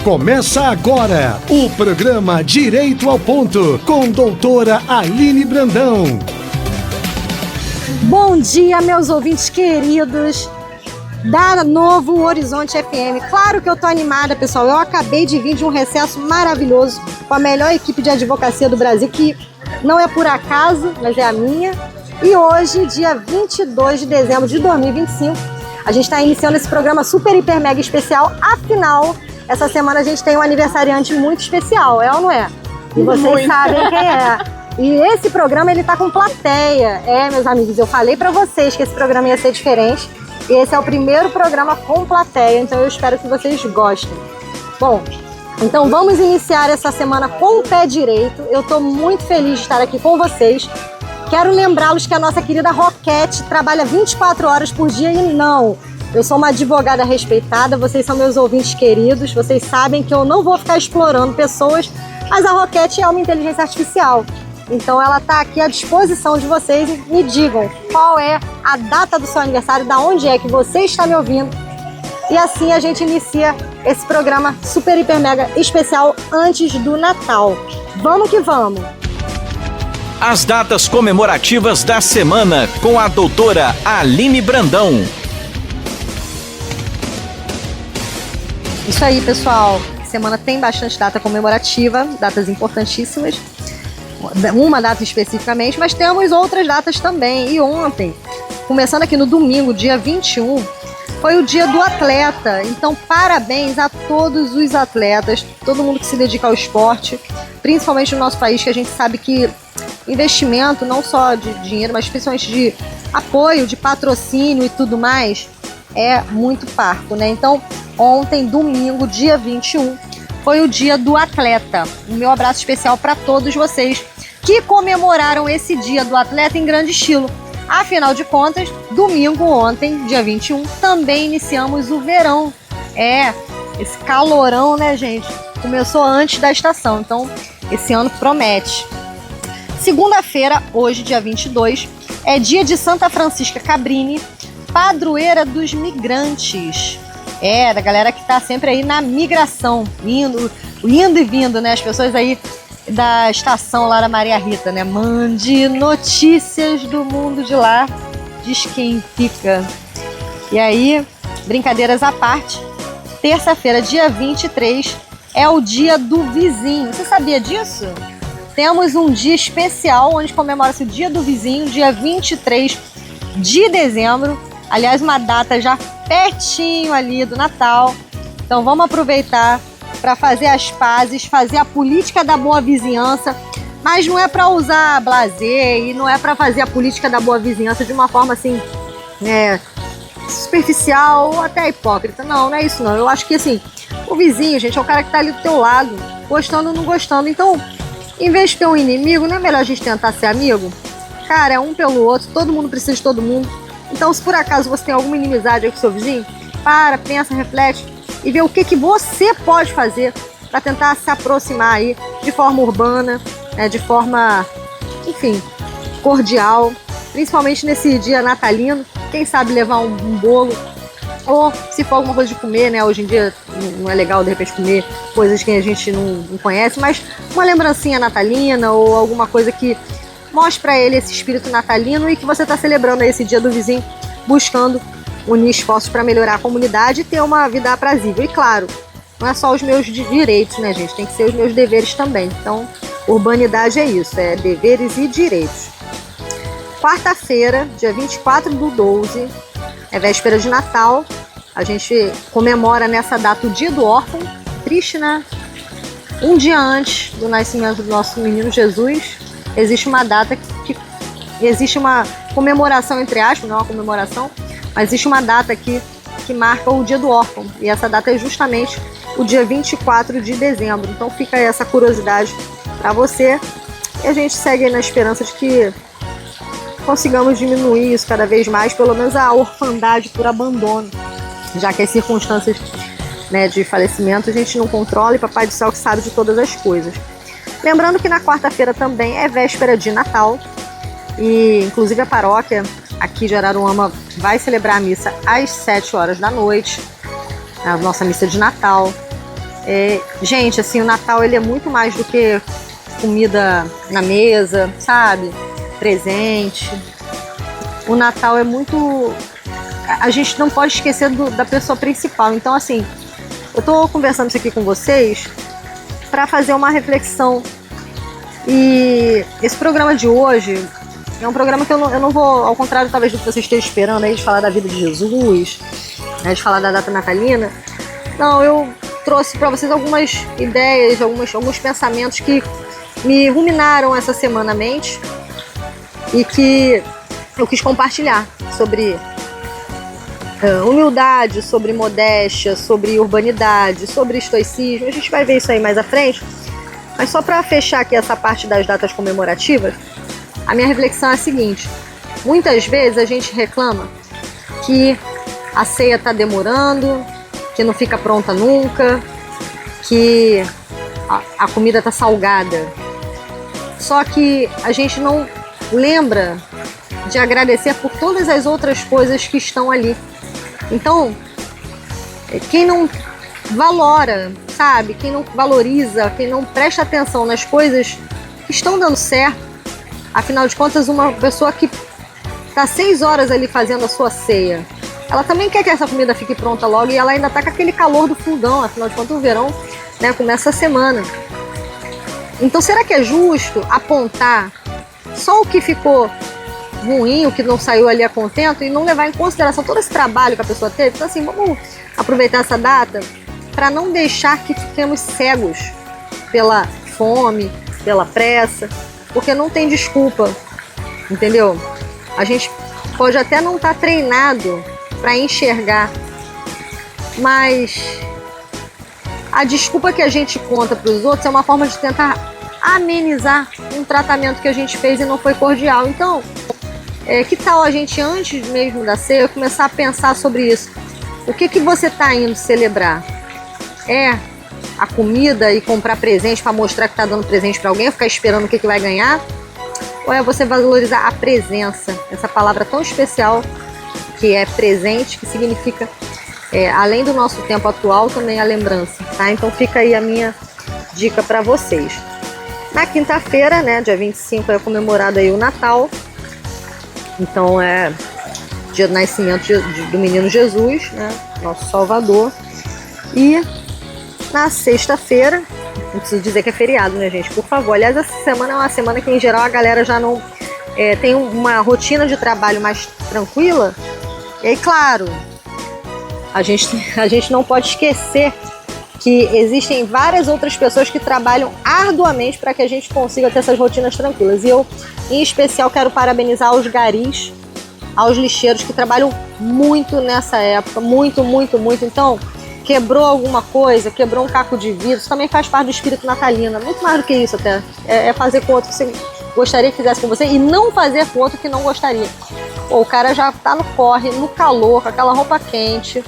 Começa agora o programa Direito ao Ponto, com doutora Aline Brandão. Bom dia, meus ouvintes queridos da Novo Horizonte FM. Claro que eu tô animada, pessoal. Eu acabei de vir de um recesso maravilhoso com a melhor equipe de advocacia do Brasil, que não é por acaso, mas é a minha. E hoje, dia 22 de dezembro de 2025, a gente está iniciando esse programa super, hiper, mega especial. Afinal, essa semana a gente tem um aniversariante muito especial, é ou não é? E vocês sabem quem é. E esse programa, ele tá com plateia. É, meus amigos, eu falei pra vocês que esse programa ia ser diferente. E esse é o primeiro programa com plateia, então eu espero que vocês gostem. Bom, então vamos iniciar essa semana com o pé direito. Eu tô muito feliz de estar aqui com vocês. Quero lembrá-los que a nossa querida Roquete trabalha 24 horas por dia e não. Eu sou uma advogada respeitada, vocês são meus ouvintes queridos, vocês sabem que eu não vou ficar explorando pessoas, mas a Roquete é uma inteligência artificial. Então ela está aqui à disposição de vocês. Me digam qual é a data do seu aniversário, da onde é que você está me ouvindo. E assim a gente inicia esse programa super, hiper, mega especial antes do Natal. Vamos que vamos! As datas comemorativas da semana com a doutora Aline Brandão. Isso aí, pessoal. Semana tem bastante data comemorativa, datas importantíssimas. Uma data especificamente, mas temos outras datas também. E ontem, começando aqui no domingo, dia 21, foi o dia do atleta. Então, parabéns a todos os atletas, todo mundo que se dedica ao esporte, principalmente no nosso país, que a gente sabe que investimento, não só de dinheiro, mas principalmente de apoio, de patrocínio e tudo mais, é muito parco, né? Então, ontem, domingo, dia 21, foi o dia do atleta. O meu abraço especial para todos vocês que comemoraram esse dia do atleta em grande estilo. Afinal de contas, domingo, ontem, dia 21, também iniciamos o verão. Esse calorão, né, gente? Começou antes da estação, então esse ano promete. Segunda-feira, hoje, dia 22, é dia de Santa Francisca Cabrini, padroeira dos migrantes. Da galera que tá sempre aí na migração, indo e vindo, né? As pessoas aí da estação lá da Maria Rita, né? Mande notícias do mundo de lá, diz quem fica. E aí, brincadeiras à parte, terça-feira, dia 23, é o dia do vizinho. Você sabia disso? Temos um dia especial onde comemora-se o dia do vizinho, dia 23 de dezembro. Aliás, uma data já pertinho ali do Natal. Então vamos aproveitar para fazer as pazes, fazer a política da boa vizinhança. Mas não é para usar blasé e não é para fazer a política da boa vizinhança de uma forma assim, superficial ou até hipócrita. Não é isso não. Eu acho que assim, o vizinho, gente, é o cara que tá ali do teu lado, gostando ou não gostando. Então, em vez de ter um inimigo, não é melhor a gente tentar ser amigo? Cara, é um pelo outro, todo mundo precisa de todo mundo. Então, se por acaso você tem alguma inimizade aí com seu vizinho, pensa, reflete e vê o que você pode fazer para tentar se aproximar aí de forma urbana, de forma, enfim, cordial, principalmente nesse dia natalino. Quem sabe levar um bolo, ou se for alguma coisa de comer, né? Hoje em dia não é legal, de repente, comer coisas que a gente não conhece, mas uma lembrancinha natalina ou alguma coisa que mostre para ele esse espírito natalino e que você está celebrando esse dia do vizinho, buscando unir esforços para melhorar a comunidade e ter uma vida aprazível. E claro, não é só os meus direitos, né, gente? Tem que ser os meus deveres também. Então, urbanidade é isso, é deveres e direitos. Quarta-feira, dia 24/12, é véspera de Natal. A gente comemora nessa data o dia do órfão. Triste, né? Um dia antes do nascimento do nosso menino Jesus, existe uma data que existe uma comemoração, entre aspas, não é uma comemoração, mas existe uma data aqui que marca o dia do órfão. E essa data é justamente o dia 24 de dezembro. Então fica aí essa curiosidade para você. E a gente segue aí na esperança de que consigamos diminuir isso cada vez mais, pelo menos a orfandade por abandono, já que as circunstâncias, né, de falecimento a gente não controla e Papai do Céu que sabe de todas as coisas. Lembrando que na quarta-feira também é véspera de Natal e inclusive a paróquia aqui de Araruama vai celebrar a missa às 7 horas da noite, a nossa missa de Natal. Gente, assim, o Natal ele é muito mais do que comida na mesa, sabe? Presente. O Natal é muito... A gente não pode esquecer da pessoa principal. Então, assim, eu tô conversando isso aqui com vocês para fazer uma reflexão. E esse programa de hoje é um programa que eu não vou, ao contrário talvez do que você esteja esperando aí, de falar da vida de Jesus, né, de falar da data natalina. Não, eu trouxe para vocês algumas ideias, alguns pensamentos que me ruminaram essa semana à mente e que eu quis compartilhar sobre humildade, sobre modéstia, sobre urbanidade, sobre estoicismo. A gente vai ver isso aí mais à frente. Mas só para fechar aqui essa parte das datas comemorativas, a minha reflexão é a seguinte: muitas vezes a gente reclama que a ceia está demorando, que não fica pronta nunca, que a comida está salgada. Só que a gente não lembra de agradecer por todas as outras coisas que estão ali. Então, quem não valora, sabe? Quem não valoriza, quem não presta atenção nas coisas que estão dando certo, afinal de contas, uma pessoa que está 6 horas ali fazendo a sua ceia, ela também quer que essa comida fique pronta logo e ela ainda está com aquele calor do fogão, afinal de contas o verão, né, começa a semana. Então será que é justo apontar só o que ficou ruim, o que não saiu ali a contento e não levar em consideração todo esse trabalho que a pessoa teve? Então assim, vamos aproveitar essa data para não deixar que fiquemos cegos pela fome, pela pressa, porque não tem desculpa, entendeu? A gente pode até não estar treinado para enxergar, mas a desculpa que a gente conta para os outros é uma forma de tentar amenizar um tratamento que a gente fez e não foi cordial. Então, que tal a gente, antes mesmo da ceia, começar a pensar sobre isso? O que você está indo celebrar? É a comida e comprar presente para mostrar que está dando presente para alguém, ficar esperando o que vai ganhar? Ou é você valorizar a presença, essa palavra tão especial que é presente, que significa, além do nosso tempo atual, também a lembrança, tá? Então fica aí a minha dica para vocês. Na quinta-feira, né, dia 25, é comemorado aí o Natal. Então é dia do nascimento do menino Jesus, né, nosso Salvador. E na sexta-feira, não preciso dizer que é feriado, né, gente? Por favor. Aliás, essa semana é uma semana que, em geral, a galera já não tem uma rotina de trabalho mais tranquila. E aí, claro, a gente não pode esquecer que existem várias outras pessoas que trabalham arduamente para que a gente consiga ter essas rotinas tranquilas. E eu, em especial, quero parabenizar os garis, aos lixeiros que trabalham muito nessa época, muito, muito, muito. Então, quebrou alguma coisa, quebrou um caco de vidro, isso também faz parte do espírito natalino. Muito mais do que isso até. É fazer com o outro que você gostaria que fizesse com você e não fazer com o outro que não gostaria. Pô, o cara já tá no corre, no calor, com aquela roupa quente,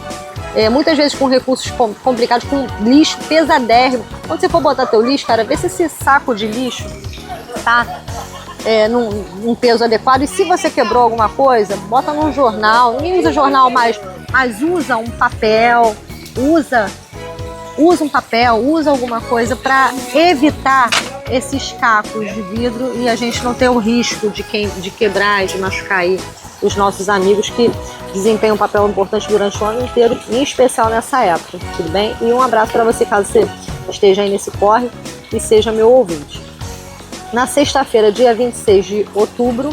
muitas vezes com recursos complicados, com lixo pesadérrimo. Quando você for botar teu lixo, cara, vê se esse saco de lixo tá num peso adequado. E se você quebrou alguma coisa, bota num jornal. Ninguém usa jornal mais, mas usa um papel, usa um papel, usa alguma coisa para evitar esses cacos de vidro e a gente não ter o risco de quebrar e de machucar aí os nossos amigos que desempenham um papel importante durante o ano inteiro, em especial nessa época, tudo bem? E um abraço para você caso você esteja aí nesse corre e seja meu ouvinte. Na sexta-feira, dia 26 de outubro,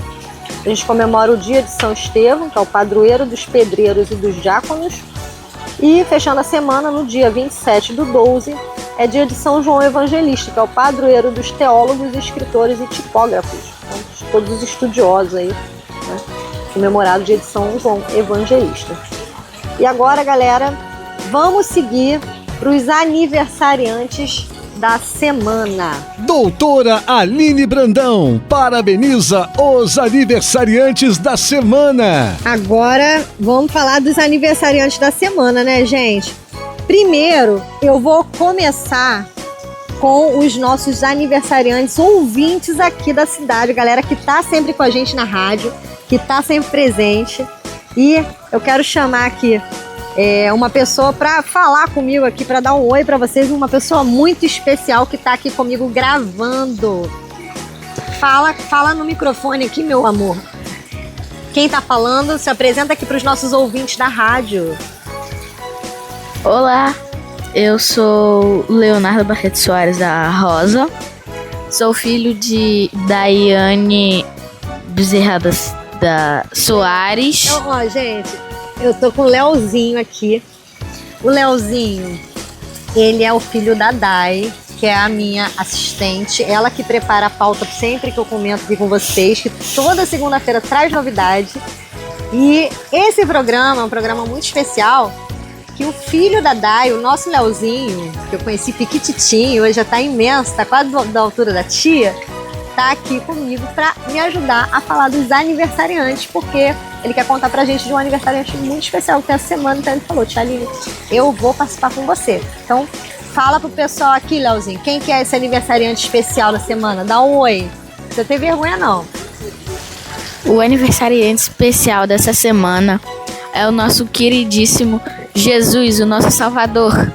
a gente comemora o dia de São Estevão, que é o padroeiro dos pedreiros e dos diáconos. E fechando a semana, no dia 27/12, é dia de São João Evangelista, que é o padroeiro dos teólogos, escritores e tipógrafos. Então, todos os estudiosos aí, né? Comemorado o dia de São João Evangelista. E agora, galera, vamos seguir para os aniversariantes da semana. Doutora Aline Brandão parabeniza os aniversariantes da semana. Agora vamos falar dos aniversariantes da semana, né, gente? Primeiro, eu vou começar com os nossos aniversariantes ouvintes aqui da cidade, galera que tá sempre com a gente na rádio, que tá sempre presente. E eu quero chamar aqui uma pessoa para falar comigo aqui, para dar um oi para vocês, uma pessoa muito especial que tá aqui comigo gravando. Fala no microfone aqui, meu amor. Quem tá falando, se apresenta aqui para os nossos ouvintes da rádio. Olá, eu sou Leonardo Barreto Soares da Rosa. Sou filho de Daiane Bezerra da Soares. Então, ó, gente, eu tô com o Leozinho aqui. O Leozinho, ele é o filho da Dai, que é a minha assistente. Ela que prepara a pauta sempre que eu comento aqui com vocês, que toda segunda-feira traz novidade. E esse programa é um programa muito especial, que o filho da Dai, o nosso Leozinho, que eu conheci piquititinho, hoje já tá imenso, tá quase da altura da tia, tá aqui comigo pra me ajudar a falar dos aniversariantes, porque ele quer contar pra gente de um aniversariante muito especial que tem essa semana. Então ele falou: Tia Aline, eu vou participar com você. Então fala pro pessoal aqui, Leozinho, quem que é esse aniversariante especial da semana? Dá um oi. Não precisa ter vergonha, não. O aniversariante especial dessa semana é o nosso queridíssimo Jesus, o nosso Salvador.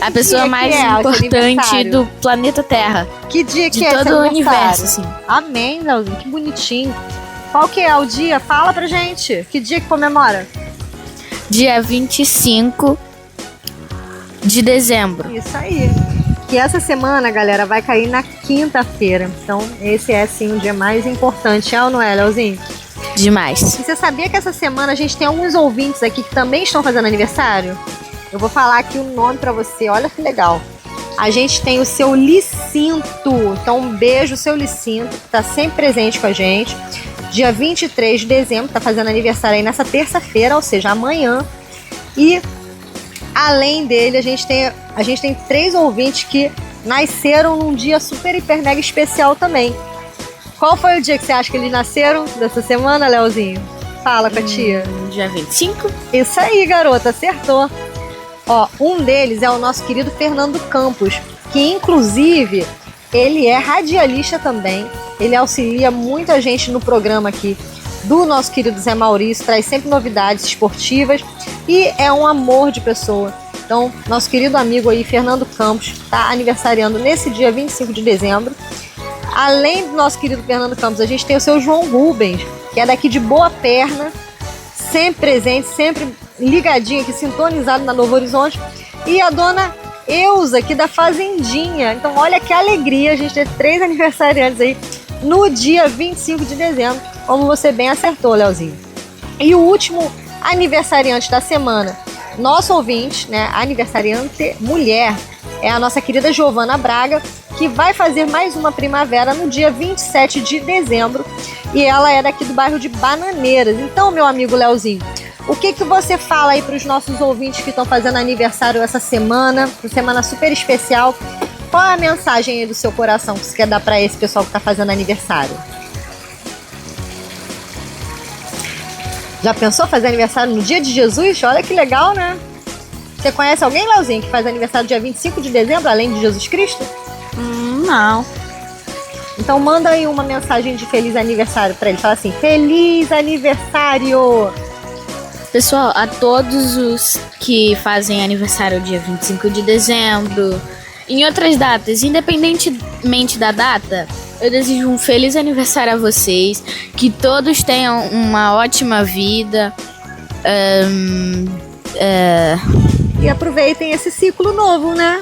A pessoa mais importante do planeta Terra. Que dia que de é todo o universo, assim. Amém, Leozinho, que bonitinho. Qual que é o dia? Fala pra gente. Que dia que comemora? Dia 25 de dezembro. Isso aí. Que essa semana, galera, vai cair na quinta-feira. Então, esse é, sim, o dia mais importante. É ou não é, Leozinho? Demais. E você sabia que essa semana a gente tem alguns ouvintes aqui que também estão fazendo aniversário? Eu vou falar aqui o nome pra você, olha que legal. A gente tem o seu Licinto. Então, um beijo, seu Licinto, que tá sempre presente com a gente. Dia 23 de dezembro, tá fazendo aniversário aí nessa terça-feira, ou seja, amanhã. E, além dele, a gente tem 3 ouvintes que nasceram num dia super, hiper, mega especial também. Qual foi o dia que você acha que eles nasceram dessa semana, Leozinho? Fala com a tia. Dia 25. Isso aí, garota, acertou. Ó, um deles é o nosso querido Fernando Campos, que inclusive ele é radialista também. Ele auxilia muita gente no programa aqui do nosso querido Zé Maurício, traz sempre novidades esportivas e é um amor de pessoa. Então, nosso querido amigo aí, Fernando Campos, está aniversariando nesse dia 25 de dezembro. Além do nosso querido Fernando Campos, a gente tem o seu João Rubens, que é daqui de Boa Perna, sempre presente, sempre ligadinho aqui, sintonizado na Novo Horizonte. E a dona Eusa, aqui da Fazendinha. Então, olha que alegria a gente ter 3 aniversariantes aí no dia 25 de dezembro, como você bem acertou, Leozinho. E o último aniversariante da semana, nosso ouvinte, né, aniversariante mulher, é a nossa querida Giovana Braga, que vai fazer mais uma primavera no dia 27 de dezembro. E ela é daqui do bairro de Bananeiras. Então, meu amigo Leozinho, o que você fala aí para os nossos ouvintes que estão fazendo aniversário essa semana, uma semana super especial? Qual é a mensagem aí do seu coração que você quer dar para esse pessoal que está fazendo aniversário? Já pensou fazer aniversário no dia de Jesus? Olha que legal, né? Você conhece alguém, Leozinho, que faz aniversário dia 25 de dezembro, além de Jesus Cristo? Não. Então manda aí uma mensagem de feliz aniversário para ele. Fala assim: feliz aniversário! Pessoal, a todos os que fazem aniversário dia 25 de dezembro, em outras datas, independentemente da data, eu desejo um feliz aniversário a vocês, que todos tenham uma ótima vida. E aproveitem esse ciclo novo, né?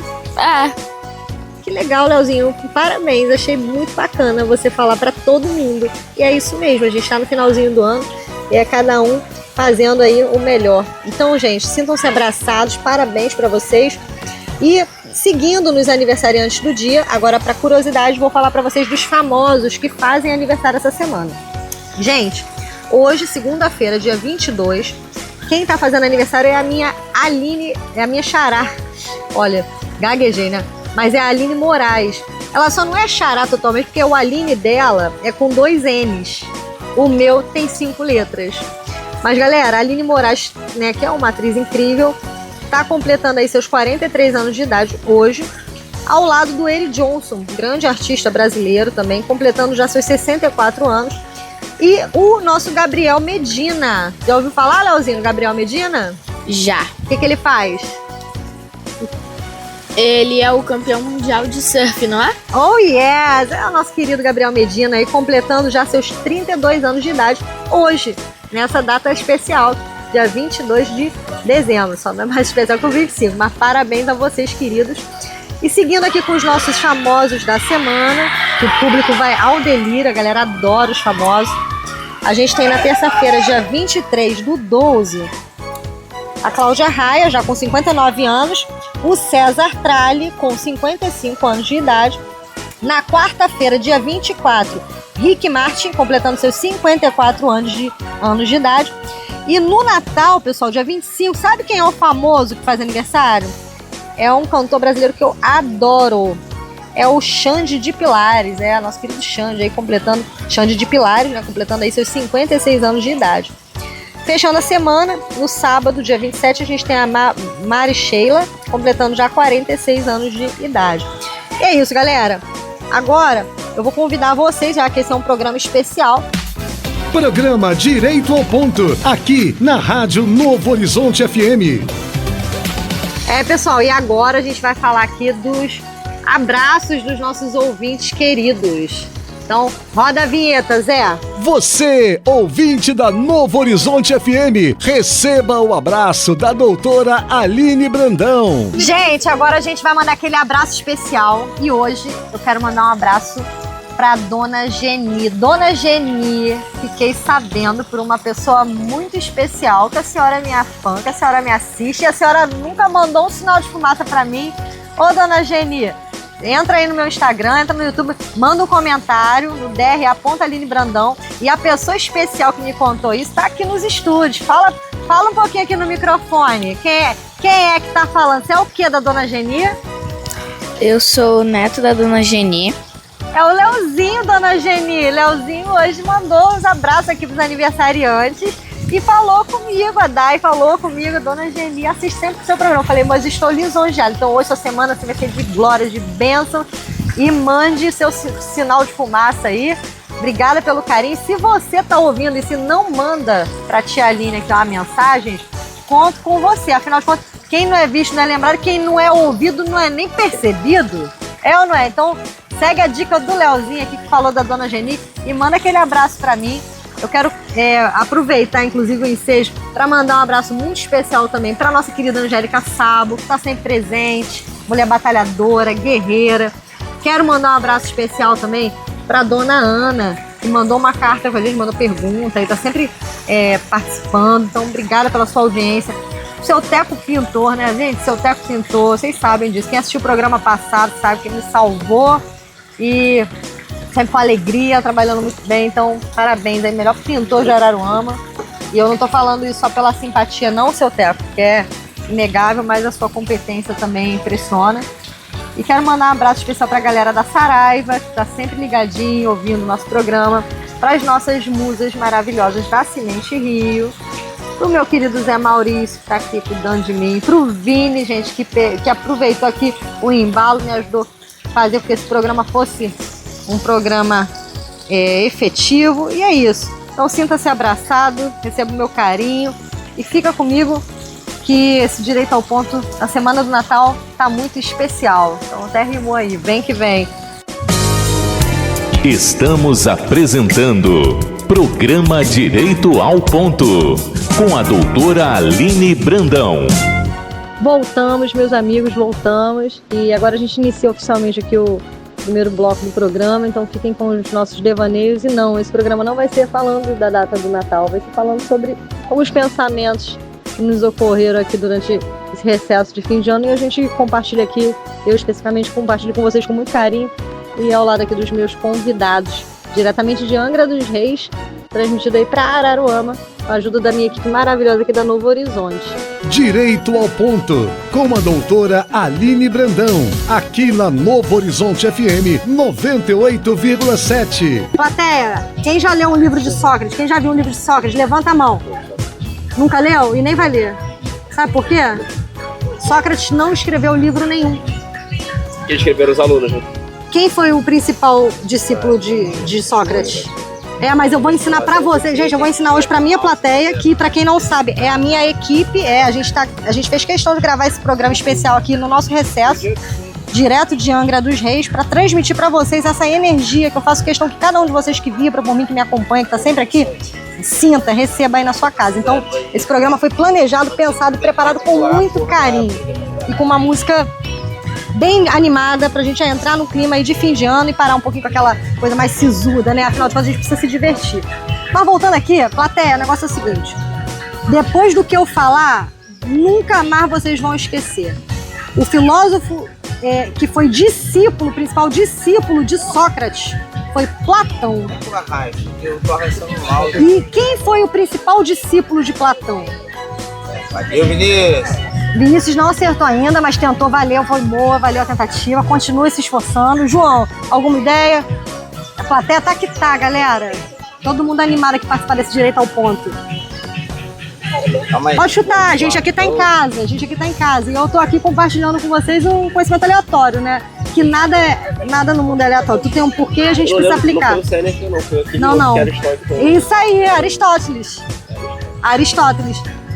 Que legal, Leozinho. Parabéns, achei muito bacana você falar pra todo mundo. E é isso mesmo, a gente tá no finalzinho do ano e é cada um fazendo aí o melhor. Então, gente, sintam-se abraçados, parabéns pra vocês. E seguindo nos aniversariantes do dia, agora pra curiosidade, vou falar pra vocês dos famosos que fazem aniversário essa semana. Gente, hoje, segunda-feira, dia 22, quem tá fazendo aniversário é a minha Aline, é a minha xará. Olha, gaguejei, né? Mas é a Aline Moraes. Ela só não é xará totalmente, porque o Aline dela é com 2 N's. O meu tem 5 letras. Mas, galera, a Aline Moraes, né, que é uma atriz incrível, tá completando aí seus 43 anos de idade hoje, ao lado do Eric Johnson, grande artista brasileiro também, completando já seus 64 anos. E o nosso Gabriel Medina. Já ouviu falar, Leozinho, Gabriel Medina? Já. O que ele faz? Ele é o campeão mundial de surf, não é? Oh yes! É o nosso querido Gabriel Medina aí, completando já seus 32 anos de idade hoje, nessa data especial, dia 22 de dezembro. Só não é mais especial que o 25, mas parabéns a vocês, queridos. E seguindo aqui com os nossos famosos da semana, que o público vai ao delírio, a galera adora os famosos. A gente tem na terça-feira, dia 23/12, a Cláudia Raia, já com 59 anos, o César Tralli, com 55 anos de idade. Na quarta-feira, dia 24, Rick Martin, completando seus 54 anos de idade. E no Natal, pessoal, dia 25, sabe quem é o famoso que faz aniversário? É um cantor brasileiro que eu adoro. É o Xande de Pilares, nosso querido Xande aí Xande de Pilares, né, completando aí seus 56 anos de idade. Fechando a semana, no sábado, dia 27, a gente tem a Mari Sheila, completando já 46 anos de idade. E é isso, galera. Agora, eu vou convidar vocês, já que esse é um programa especial. Programa Direito ao Ponto, aqui na Rádio Novo Horizonte FM. Pessoal, e agora a gente vai falar aqui dos abraços dos nossos ouvintes queridos. Então, roda a vinheta, Zé. Você, ouvinte da Novo Horizonte FM, receba o abraço da doutora Aline Brandão. Gente, agora a gente vai mandar aquele abraço especial. E hoje eu quero mandar um abraço para Dona Geni. Dona Geni, fiquei sabendo por uma pessoa muito especial que a senhora é minha fã, que a senhora me assiste e a senhora nunca mandou um sinal de fumaça para mim. Ô, Dona Geni, entra aí no meu Instagram, entra no YouTube, manda um comentário no DRA.Aline Brandão. E a pessoa especial que me contou isso tá aqui nos estúdios. Fala um pouquinho aqui no microfone. Quem é que tá falando? Você é o que da Dona Geni? Eu sou o neto da Dona Geni. É o Leozinho, Dona Geni. Leozinho hoje mandou os abraços aqui pros aniversariantes e falou comigo, a Dai falou comigo, Dona Geni, assiste sempre o seu programa. Eu falei, mas estou lisonjeada. Então hoje, essa semana, você vai ser de glória, de bênção. E mande seu sinal de fumaça aí. Obrigada pelo carinho. Se você tá ouvindo e se não manda pra tia Aline aqui uma mensagem, conto com você. Afinal de contas, quem não é visto não é lembrado, quem não é ouvido não é nem percebido. É ou não é? Então, segue a dica do Leozinho aqui que falou da Dona Geni e manda aquele abraço pra mim. Eu quero aproveitar, inclusive, o ensejo para mandar um abraço muito especial também para nossa querida Angélica Sabo, que está sempre presente, mulher batalhadora, guerreira. Quero mandar um abraço especial também para Dona Ana, que mandou uma carta pra gente, mandou pergunta e está sempre participando. Então, obrigada pela sua audiência. Seu Teco Pintor, né, gente? Seu Teco Pintor, vocês sabem disso. Quem assistiu o programa passado sabe que ele me salvou e sempre com alegria, trabalhando muito bem. Então, parabéns aí, melhor pintor de Araruama. E eu não tô falando isso só pela simpatia, não, seu Teco, que é inegável, mas a sua competência também impressiona. E quero mandar um abraço especial pra galera da Saraiva, que tá sempre ligadinho, ouvindo o nosso programa, para as nossas musas maravilhosas da Cimente Rio, pro meu querido Zé Maurício, que tá aqui cuidando de mim, pro Vini, gente, que aproveitou aqui o embalo, me ajudou a fazer com que esse programa fosse um programa efetivo. E é isso. Então sinta-se abraçado, receba o meu carinho e fica comigo que esse Direito ao Ponto, na semana do Natal, tá muito especial. Então até rimou aí, vem que vem. Estamos apresentando Programa Direito ao Ponto, com a doutora Aline Brandão. Voltamos, meus amigos, voltamos. E agora a gente inicia oficialmente aqui o primeiro bloco do programa, então fiquem com os nossos devaneios. E não, esse programa não vai ser falando da data do Natal, vai ser falando sobre alguns pensamentos que nos ocorreram aqui durante esse recesso de fim de ano, e a gente compartilha aqui, eu especificamente compartilho com vocês com muito carinho e ao lado aqui dos meus convidados, diretamente de Angra dos Reis, transmitido aí para Araruama, com a ajuda da minha equipe maravilhosa aqui da Novo Horizonte. Direito ao Ponto, com a doutora Aline Brandão, aqui na Novo Horizonte FM 98,7. Plateia, quem já leu um livro de Sócrates? Quem já viu um livro de Sócrates? Levanta a mão. Nunca leu e nem vai ler. Sabe por quê? Sócrates não escreveu livro nenhum. Quem escreveram os alunos, né? Quem foi o principal discípulo de Sócrates? Mas eu vou ensinar pra vocês, gente, eu vou ensinar hoje pra minha plateia, que pra quem não sabe, é a minha equipe, a gente fez questão de gravar esse programa especial aqui no nosso recesso, direto de Angra dos Reis, pra transmitir pra vocês essa energia que eu faço questão que cada um de vocês que vibra por mim, que me acompanha, que tá sempre aqui, sinta, receba aí na sua casa. Então, esse programa foi planejado, pensado, preparado com muito carinho e com uma música bem animada pra gente entrar no clima aí de fim de ano e parar um pouquinho com aquela coisa mais sisuda, né? Afinal de contas, a gente precisa se divertir. Mas voltando aqui, plateia, o negócio é o seguinte. Depois do que eu falar, nunca mais vocês vão esquecer. O filósofo que foi principal discípulo de Sócrates, foi Platão. E quem foi o principal discípulo de Platão? Valeu, Vinícius! Vinícius não acertou ainda, mas tentou, valeu, foi boa, valeu a tentativa, continua se esforçando. João, alguma ideia? A plateia tá que tá, galera. Todo mundo animado aqui participar desse direito ao ponto. Pode chutar, a gente aqui tá em casa, e eu tô aqui compartilhando com vocês um conhecimento aleatório, né? Que nada no mundo é aleatório, tu tem um porquê, a gente precisa aplicar. Não. Isso aí, Aristóteles.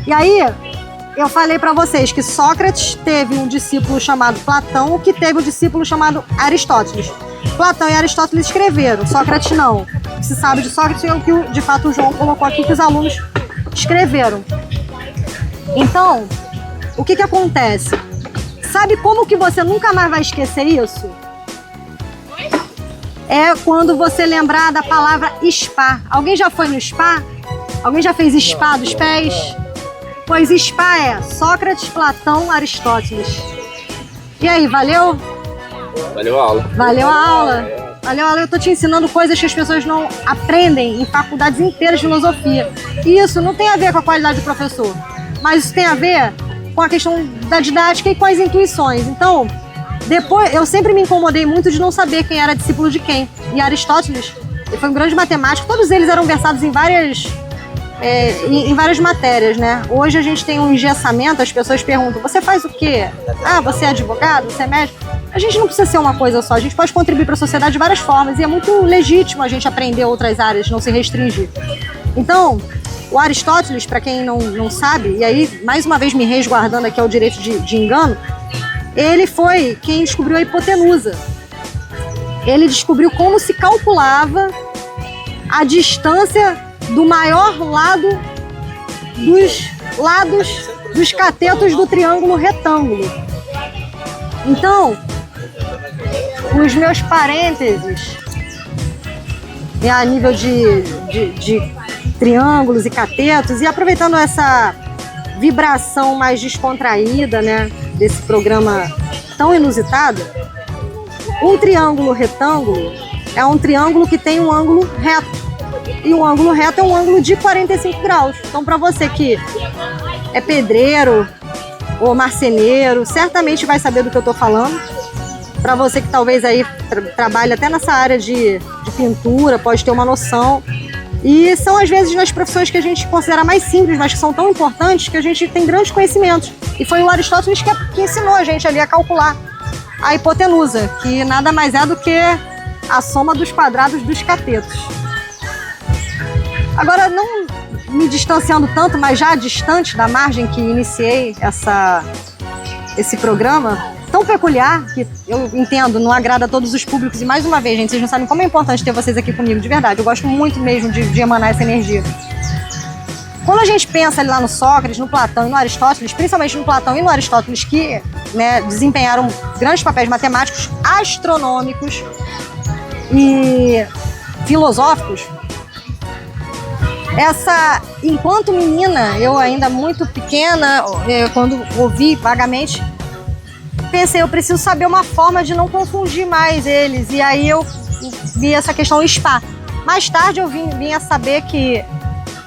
E aí, eu falei pra vocês que Sócrates teve um discípulo chamado Platão, que teve um discípulo chamado Aristóteles. Platão e Aristóteles escreveram, Sócrates não. O que se sabe de Sócrates é o que, de fato, o João colocou aqui, que os alunos escreveram. Então, o que acontece? Sabe como que você nunca mais vai esquecer isso? É quando você lembrar da palavra spa. Alguém já foi no spa? Alguém já fez spa dos pés? Pois spa é Sócrates, Platão, Aristóteles. E aí, valeu? Valeu a aula. Valeu a aula. Eu tô te ensinando coisas que as pessoas não aprendem em faculdades inteiras de filosofia. E isso não tem a ver com a qualidade do professor, mas isso tem a ver com a questão da didática e com as intuições. Então, depois, eu sempre me incomodei muito de não saber quem era discípulo de quem. E Aristóteles, ele foi um grande matemático, todos eles eram versados em várias matérias, né? Hoje a gente tem um engessamento, as pessoas perguntam, você faz o quê? Ah, você é advogado? Você é médico? A gente não precisa ser uma coisa só, a gente pode contribuir para a sociedade de várias formas e é muito legítimo a gente aprender outras áreas, não se restringir. Então, o Aristóteles, para quem não sabe, e aí mais uma vez me resguardando aqui ao direito de engano, ele foi quem descobriu a hipotenusa. Ele descobriu como se calculava a distância do maior lado dos lados dos catetos do triângulo retângulo. Então, os meus parênteses a nível de triângulos e catetos, e aproveitando essa vibração mais descontraída, né, desse programa tão inusitado, um triângulo retângulo é um triângulo que tem um ângulo reto. E um ângulo reto é um ângulo de 45 graus. Então, para você que é pedreiro ou marceneiro, certamente vai saber do que eu estou falando. Para você que talvez aí trabalhe até nessa área de pintura, pode ter uma noção. E são, às vezes, nas profissões que a gente considera mais simples, mas que são tão importantes, que a gente tem grandes conhecimentos. E foi o Aristóteles que ensinou a gente ali a calcular a hipotenusa, que nada mais é do que a soma dos quadrados dos catetos. Agora, não me distanciando tanto, mas já distante da margem que iniciei esse programa tão peculiar, que eu entendo, não agrada a todos os públicos. E mais uma vez, gente, vocês não sabem como é importante ter vocês aqui comigo, de verdade. Eu gosto muito mesmo de emanar essa energia. Quando a gente pensa ali lá no Sócrates, no Platão e no Aristóteles, principalmente no Platão e no Aristóteles, que, né, desempenharam grandes papéis matemáticos, astronômicos e filosóficos, enquanto menina, eu ainda muito pequena, quando ouvi vagamente, pensei, eu preciso saber uma forma de não confundir mais eles. E aí eu vi essa questão spa. Mais tarde eu vim a saber que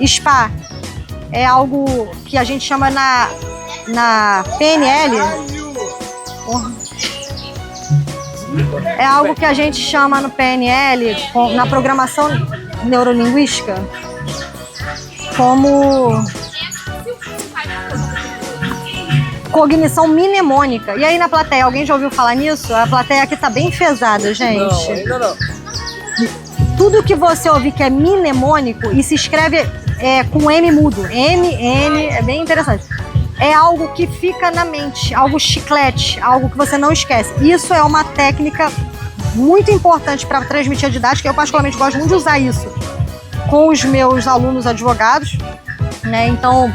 spa é algo que a gente chama na PNL. É algo que a gente chama no PNL, na programação neurolinguística, como cognição mnemônica. E aí na plateia, alguém já ouviu falar nisso? A plateia aqui tá bem enfesada, gente. Não, ainda não. tudo que você ouvir que é mnemônico e se escreve com M mudo, M-N, é bem interessante. É algo que fica na mente, algo chiclete, algo que você não esquece. Isso é uma técnica muito importante para transmitir a didática. Eu particularmente gosto muito de usar isso com os meus alunos advogados, né? Então,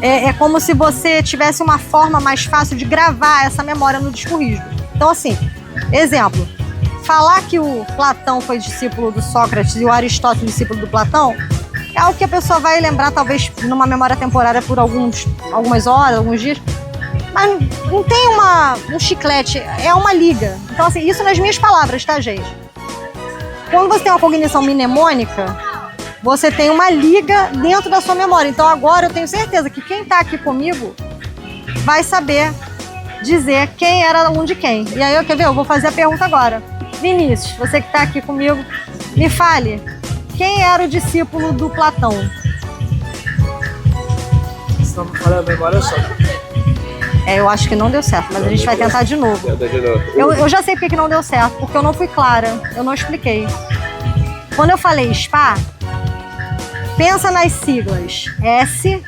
é como se você tivesse uma forma mais fácil de gravar essa memória no disco rígido. Então, assim, exemplo, falar que o Platão foi discípulo do Sócrates e o Aristóteles discípulo do Platão é algo que a pessoa vai lembrar, talvez, numa memória temporária por algumas horas, alguns dias, mas não tem um chiclete, é uma liga. Então, assim, isso nas minhas palavras, tá, gente? Quando você tem uma cognição mnemônica, você tem uma liga dentro da sua memória. Então, agora eu tenho certeza que quem tá aqui comigo vai saber dizer quem era aluno de quem. E aí, quer ver? Eu vou fazer a pergunta agora. Vinícius, você que tá aqui comigo, me fale, quem era o discípulo do Platão? Se não me falha a memória, só. Eu acho que não deu certo, mas a gente vai tentar de novo. Eu já sei porque que não deu certo, porque eu não fui clara, eu não expliquei. Quando eu falei SPA, pensa nas siglas S,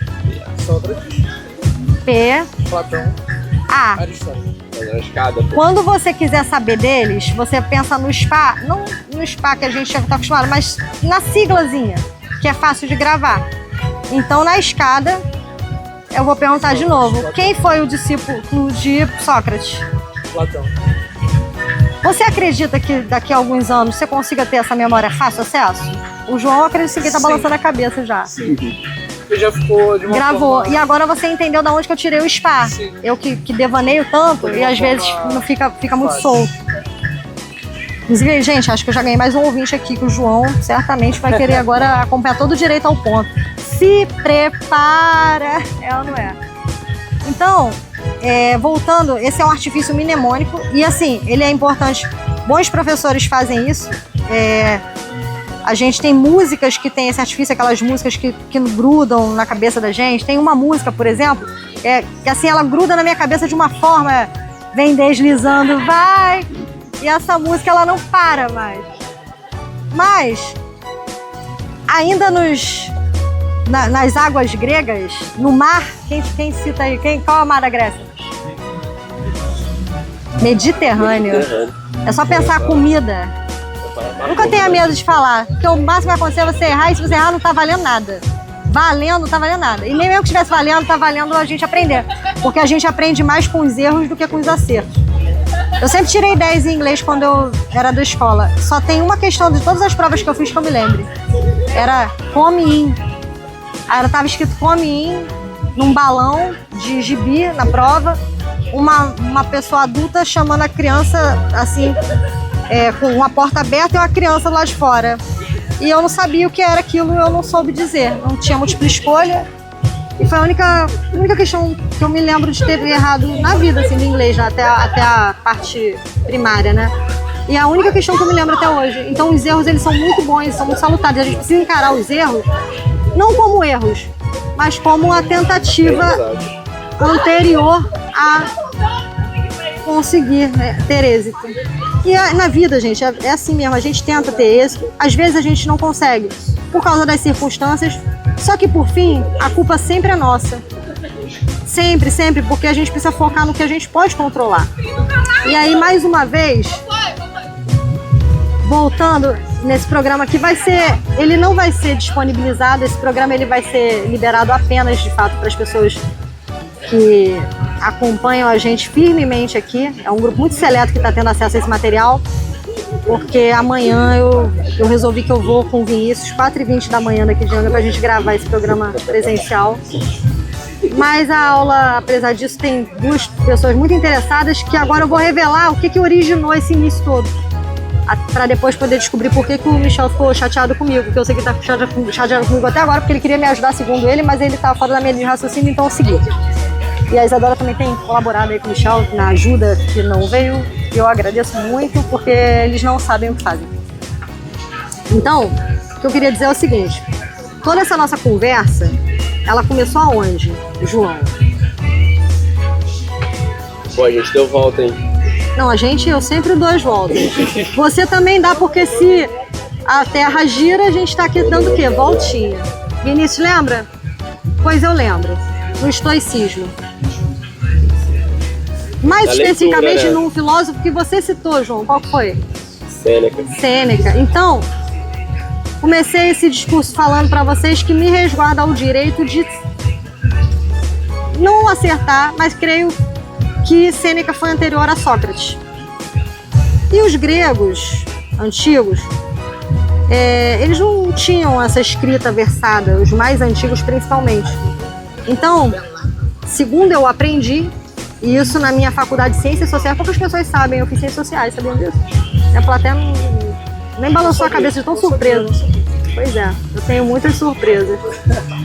Sócrates, P, Platão, A. Aristóteles. Quando você quiser saber deles, você pensa no SPA, não no SPA que a gente já está acostumado, mas na siglazinha, que é fácil de gravar. Então, na escada, eu vou perguntar de novo, quem foi o discípulo de Sócrates? Platão. Você acredita que daqui a alguns anos você consiga ter essa memória fácil acesso? O João acredita que está balançando a cabeça já. Sim. Ele já ficou de uma Gravou. forma... E agora você entendeu de onde que eu tirei o SPA. Sim. Eu que devaneio tanto e às vezes não fica muito solto. Inclusive, gente, acho que eu já ganhei mais um ouvinte aqui, que o João certamente vai querer agora acompanhar todo direito ao ponto. Se prepara! É ou não é? Então, voltando, esse é um artifício mnemônico e assim, ele é importante. Bons professores fazem isso. A gente tem músicas que tem esse artifício, aquelas músicas que grudam na cabeça da gente. Tem uma música, por exemplo, que assim, ela gruda na minha cabeça de uma forma, vem deslizando, vai, e essa música ela não para mais. Mas, ainda nas águas gregas, no mar, quem cita aí? Qual é o mar da Grécia? Mediterrâneo. É só pensar comida. Nunca tenha medo de falar, porque o máximo que vai acontecer é você errar, e se você errar não tá valendo nada. Valendo, não tá valendo nada. E nem mesmo que estivesse valendo, tá valendo a gente aprender. Porque a gente aprende mais com os erros do que com os acertos. Eu sempre tirei 10 em inglês quando eu era da escola. Só tem uma questão de todas as provas que eu fiz que eu me lembre. Era come in. Aí tava escrito come in num balão de gibi na prova. Uma pessoa adulta chamando a criança assim... com uma porta aberta e uma criança lá de fora. E eu não sabia o que era aquilo, eu não soube dizer. Não tinha múltipla escolha. E foi a única questão que eu me lembro de ter errado na vida, assim, do inglês, né? até a parte primária, né? E é a única questão que eu me lembro até hoje. Então os erros, eles são muito bons, são muito salutares. A gente precisa encarar os erros, não como erros, mas como a tentativa anterior a conseguir ter êxito. E na vida, gente, é assim mesmo, a gente tenta ter êxito, às vezes a gente não consegue, por causa das circunstâncias, só que por fim, a culpa sempre é nossa. Sempre, sempre, porque a gente precisa focar no que a gente pode controlar. E aí, mais uma vez, voltando nesse programa que ele não vai ser disponibilizado, esse programa ele vai ser liberado apenas, de fato, para as pessoas que acompanham a gente firmemente aqui. É um grupo muito seleto que está tendo acesso a esse material, porque amanhã eu resolvi que eu vou com o Vinícius, 4h20 da manhã daqui de Angra, para a gente gravar esse programa presencial. Mas a aula, apesar disso, tem duas pessoas muito interessadas que agora eu vou revelar o que originou esse início todo, para depois poder descobrir por que o Michel ficou chateado comigo, porque eu sei que ele está chateado comigo até agora, porque ele queria me ajudar segundo ele, mas ele estava fora da minha linha de raciocínio, então eu segui. E a Isadora também tem colaborado aí com o Michel na ajuda que não veio, e eu agradeço muito, porque eles não sabem o que fazem. Então, o que eu queria dizer é o seguinte, toda essa nossa conversa, ela começou aonde, João? Pô, a gente deu volta, hein? Não, eu sempre dou as voltas. Você também dá, porque se a Terra gira, a gente tá aqui dando o quê? Voltinha. Vinícius, lembra? Pois eu lembro. No estoicismo. Mais Na especificamente leitura, né? num filósofo que você citou, João. Qual que foi? Sêneca. Sêneca. Então, comecei esse discurso falando para vocês que me resguarda o direito de não acertar, mas creio que Sêneca foi anterior a Sócrates. E os gregos antigos, eles não tinham essa escrita versada, os mais antigos principalmente. Então, segundo eu aprendi, e isso na minha faculdade de Ciências Sociais, poucas pessoas sabem, eu fiz Ciências Sociais, sabiam disso? A plateia nem balançou a cabeça de tão surpresa. Pois é, eu tenho muitas surpresas.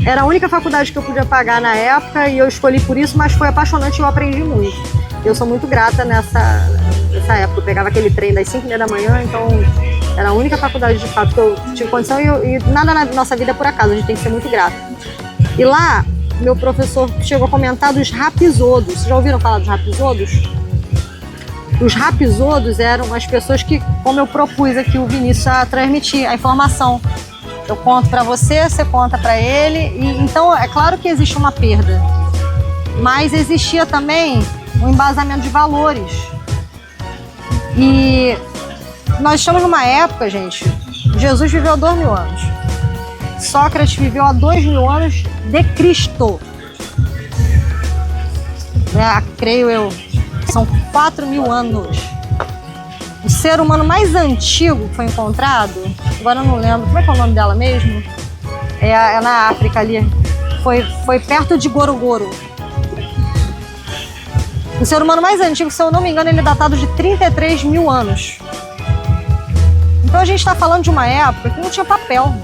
Era a única faculdade que eu podia pagar na época e eu escolhi por isso, mas foi apaixonante e eu aprendi muito. Eu sou muito grata nessa época. Eu pegava aquele trem das 5h30 da manhã, então era a única faculdade de fato que eu tive condição e nada na nossa vida é por acaso, a gente tem que ser muito grato. E lá, meu professor chegou a comentar dos rapisodos. Vocês já ouviram falar dos rapisodos? Os rapisodos eram as pessoas que, como eu propus aqui o Vinícius a transmitir a informação. Eu conto para você, você conta para ele. E, então, é claro que existe uma perda. Mas existia também um embasamento de valores. E nós estamos numa época, gente, Jesus viveu há 2.000 anos. Sócrates viveu há 2.000 anos de Cristo. Creio eu, são 4.000 anos. O ser humano mais antigo que foi encontrado, agora eu não lembro, como é que é o nome dela mesmo? É na África ali, foi perto de Gorogoro. O ser humano mais antigo, se eu não me engano, ele é datado de 33.000 anos. Então a gente está falando de uma época que não tinha papel.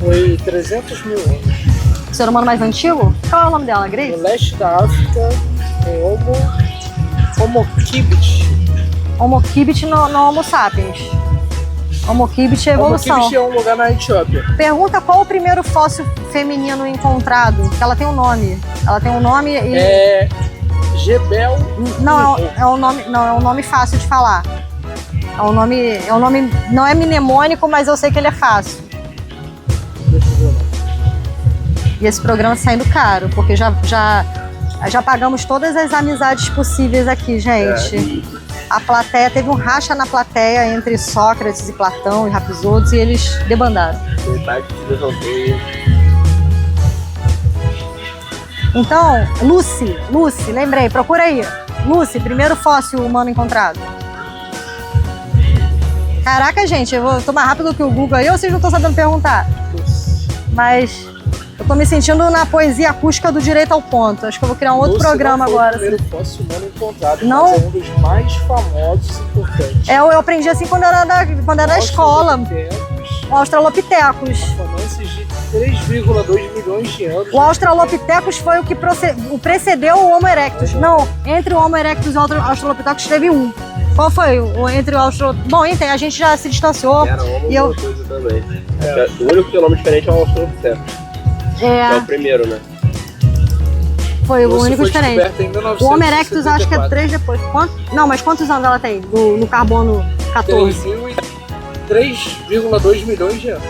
Foi 300.000 anos. O ser humano mais antigo? Qual é o nome dela, Grace? No leste da África, tem Homo Kibit. Homo Kibit no Homo sapiens. Homo Kibit é evolução. Homo Kibit é um lugar na Etiópia. Pergunta qual o primeiro fóssil feminino encontrado, que ela tem um nome. Ela tem um nome e... É Gebel. Não, é um nome fácil de falar. É um nome, não é mnemônico, mas eu sei que ele é fácil. Deixa eu ver. E esse programa tá saindo caro, porque já pagamos todas as amizades possíveis aqui, gente. A plateia, teve um racha na plateia entre Sócrates e Platão e Rapisodos e eles debandaram. Metade se levantou. Então, Lucy, lembrei, procura aí. Lucy, primeiro fóssil humano encontrado. Caraca, gente, eu tô mais rápido que o Google aí ou vocês não estão sabendo perguntar? Mas eu tô me sentindo na poesia acústica do Direito ao Ponto. Acho que eu vou criar um outro programa agora. O primeiro fóssil humano encontrado, não, mas é um dos mais famosos e importantes. Eu aprendi assim quando era da escola. O Australopithecus. Avanços de 3,2 milhões de anos. O Australopithecus foi o que precedeu o Homo erectus. Não, entre o Homo erectus e o Australopithecus teve um. Qual foi entre o Australopithecus? Bom, então a gente já se distanciou. Era Homo e eu... coisa também. O único que tem nome diferente é o Australopithecus. É o primeiro, né? Foi o único diferente. O Homo erectus acho que é 3 depois. Não, mas quantos anos ela tem no carbono 14? 3,2 milhões de anos.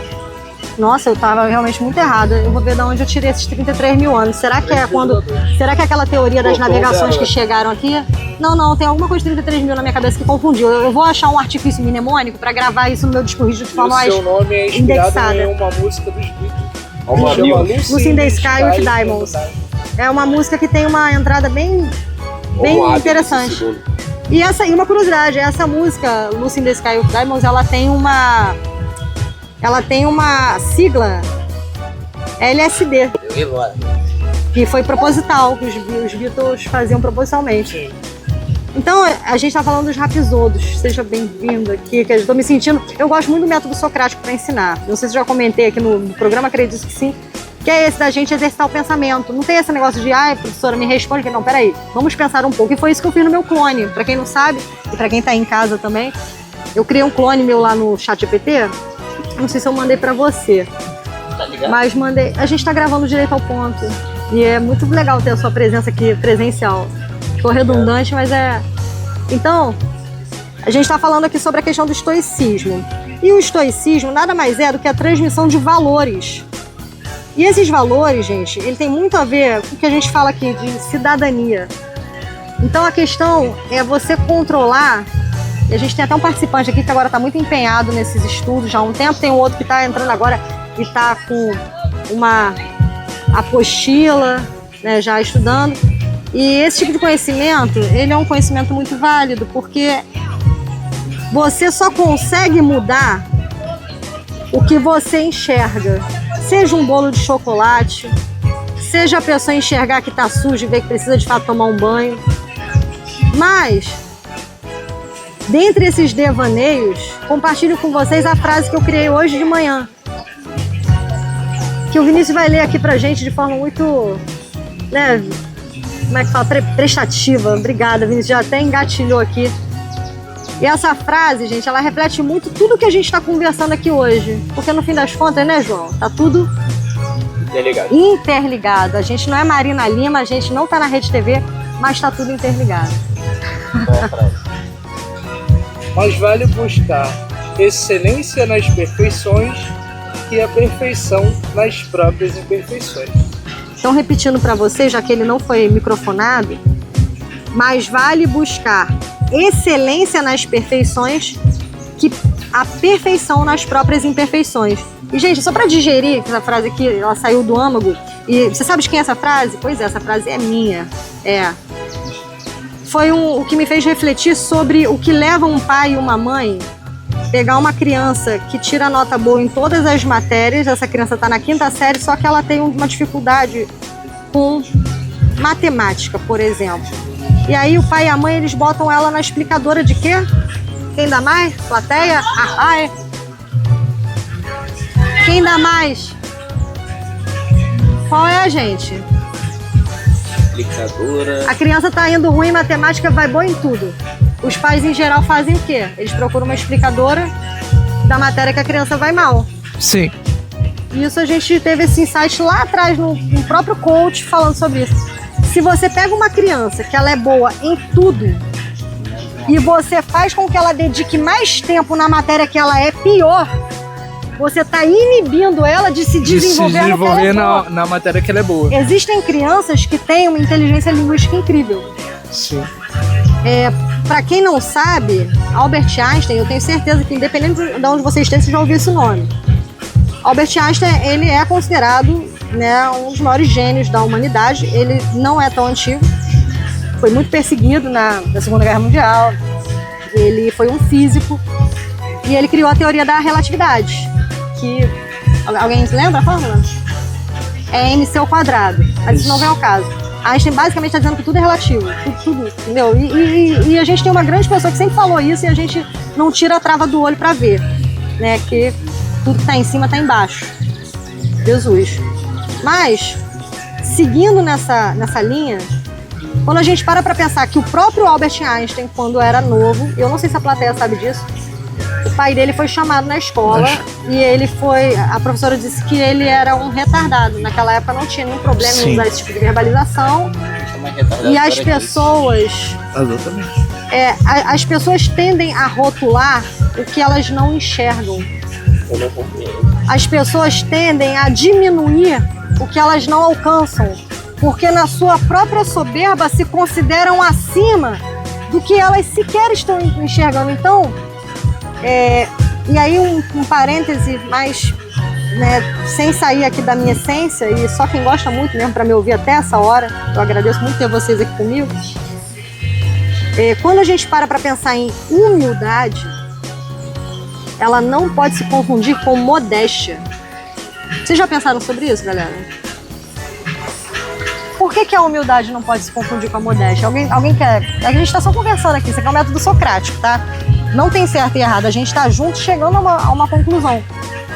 Nossa, eu tava realmente muito errada. Eu vou ver de onde eu tirei esses 33.000 anos. Será que é quando... Será que é aquela teoria das navegações que chegaram aqui? Não, tem alguma coisa de 33.000 na minha cabeça que confundiu. Eu vou achar um artifício mnemônico pra gravar isso no meu discurso de forma mais indexada. O seu nome é inspirado em uma música dos Beatles. Lucy in the Sky with Diamonds. É uma música que tem uma entrada bem interessante. E uma curiosidade, essa música, Lucy in the Sky with Diamonds, ela tem uma sigla LSD. Que foi proposital, que os Beatles faziam propositalmente. Então, a gente tá falando dos rapisodos. Seja bem-vindo aqui, que eu tô me sentindo... Eu gosto muito do método socrático para ensinar. Não sei se eu já comentei aqui no programa, acredito que sim. Que é esse da gente exercitar o pensamento. Não tem esse negócio de, professora, me responde. Não, peraí, vamos pensar um pouco. E foi isso que eu fiz no meu clone. Para quem não sabe, e para quem tá em casa também, eu criei um clone meu lá no ChatGPT. Não sei se eu mandei para você. Tá ligado? Mas mandei. A gente tá gravando Direito ao Ponto. E é muito legal ter a sua presença aqui presencial. Ficou redundante, mas é... Então, a gente tá falando aqui sobre a questão do estoicismo. E o estoicismo nada mais é do que a transmissão de valores. E esses valores, gente, ele tem muito a ver com o que a gente fala aqui de cidadania. Então a questão é você controlar, e a gente tem até um participante aqui que agora está muito empenhado nesses estudos já há um tempo, tem um outro que está entrando agora e está com uma apostila, né, já estudando. E esse tipo de conhecimento, ele é um conhecimento muito válido, porque você só consegue mudar o que você enxerga. Seja um bolo de chocolate, seja a pessoa enxergar que está sujo e ver que precisa de fato tomar um banho. Mas, dentre esses devaneios, compartilho com vocês a frase que eu criei hoje de manhã, que o Vinícius vai ler aqui pra gente de forma muito, né, como é que fala, prestativa. Obrigada, Vinícius, já até engatilhou aqui. E essa frase, gente, ela reflete muito tudo que a gente está conversando aqui hoje. Porque no fim das contas, né, João? Tá tudo interligado. A gente não é Marina Lima, a gente não tá na Rede TV, mas tá tudo interligado. Mas vale buscar excelência nas perfeições e a perfeição nas próprias imperfeições. Então, repetindo para você, já que ele não foi microfonado, mas vale buscar excelência nas perfeições que a perfeição nas próprias imperfeições. E, gente, só para digerir essa frase aqui, ela saiu do âmago. E você sabe de quem é essa frase? Pois é, essa frase é minha. Foi o que me fez refletir sobre o que leva um pai e uma mãe pegar uma criança que tira nota boa em todas as matérias. Essa criança está na 5ª série, só que ela tem uma dificuldade com matemática, por exemplo. E aí o pai e a mãe, eles botam ela na explicadora de quê? Quem dá mais? Plateia? É. Quem dá mais? Qual é a gente? Explicadora. A criança tá indo ruim em matemática, vai boa em tudo. Os pais, em geral, fazem o quê? Eles procuram uma explicadora da matéria que a criança vai mal. Sim. Isso a gente teve esse insight lá atrás, no próprio coach, falando sobre isso. Se você pega uma criança que ela é boa em tudo e você faz com que ela dedique mais tempo na matéria que ela é pior, você está inibindo ela de se desenvolver no que ela é boa. na matéria que ela é boa. Existem crianças que têm uma inteligência linguística incrível. Sim. Para quem não sabe, Albert Einstein, eu tenho certeza que independente de onde vocês estejam, vocês já ouviram esse nome. Albert Einstein, ele é considerado, né, um dos maiores gênios da humanidade. Ele não é tão antigo, foi muito perseguido na Segunda Guerra Mundial. Ele foi um físico e ele criou a teoria da relatividade, que alguém se lembra a fórmula? É mc², mas isso não vem ao caso. Einstein basicamente está dizendo que tudo é relativo, tudo, entendeu? E a gente tem uma grande pessoa que sempre falou isso e a gente não tira a trava do olho para ver, né, que tudo que está em cima está embaixo. Jesus. Mas, seguindo nessa linha, quando a gente para pensar que o próprio Albert Einstein, quando era novo, eu não sei se a plateia sabe disso, o pai dele foi chamado na escola e a professora disse que ele era um retardado. Naquela época não tinha nenhum problema em usar esse tipo de verbalização. E as pessoas... Exatamente. As pessoas tendem a rotular o que elas não enxergam. As pessoas tendem a diminuir o que elas não alcançam, porque na sua própria soberba se consideram acima do que elas sequer estão enxergando. Então, e aí um parêntese mais, né, sem sair aqui da minha essência, e só quem gosta muito mesmo para me ouvir até essa hora, eu agradeço muito ter vocês aqui comigo. Quando a gente para pensar em humildade, ela não pode se confundir com modéstia. Vocês já pensaram sobre isso, galera? Por que a humildade não pode se confundir com a modéstia? Alguém quer... A gente está só conversando aqui, isso aqui é um método socrático, tá? Não tem certo e errado, a gente está junto chegando a uma conclusão.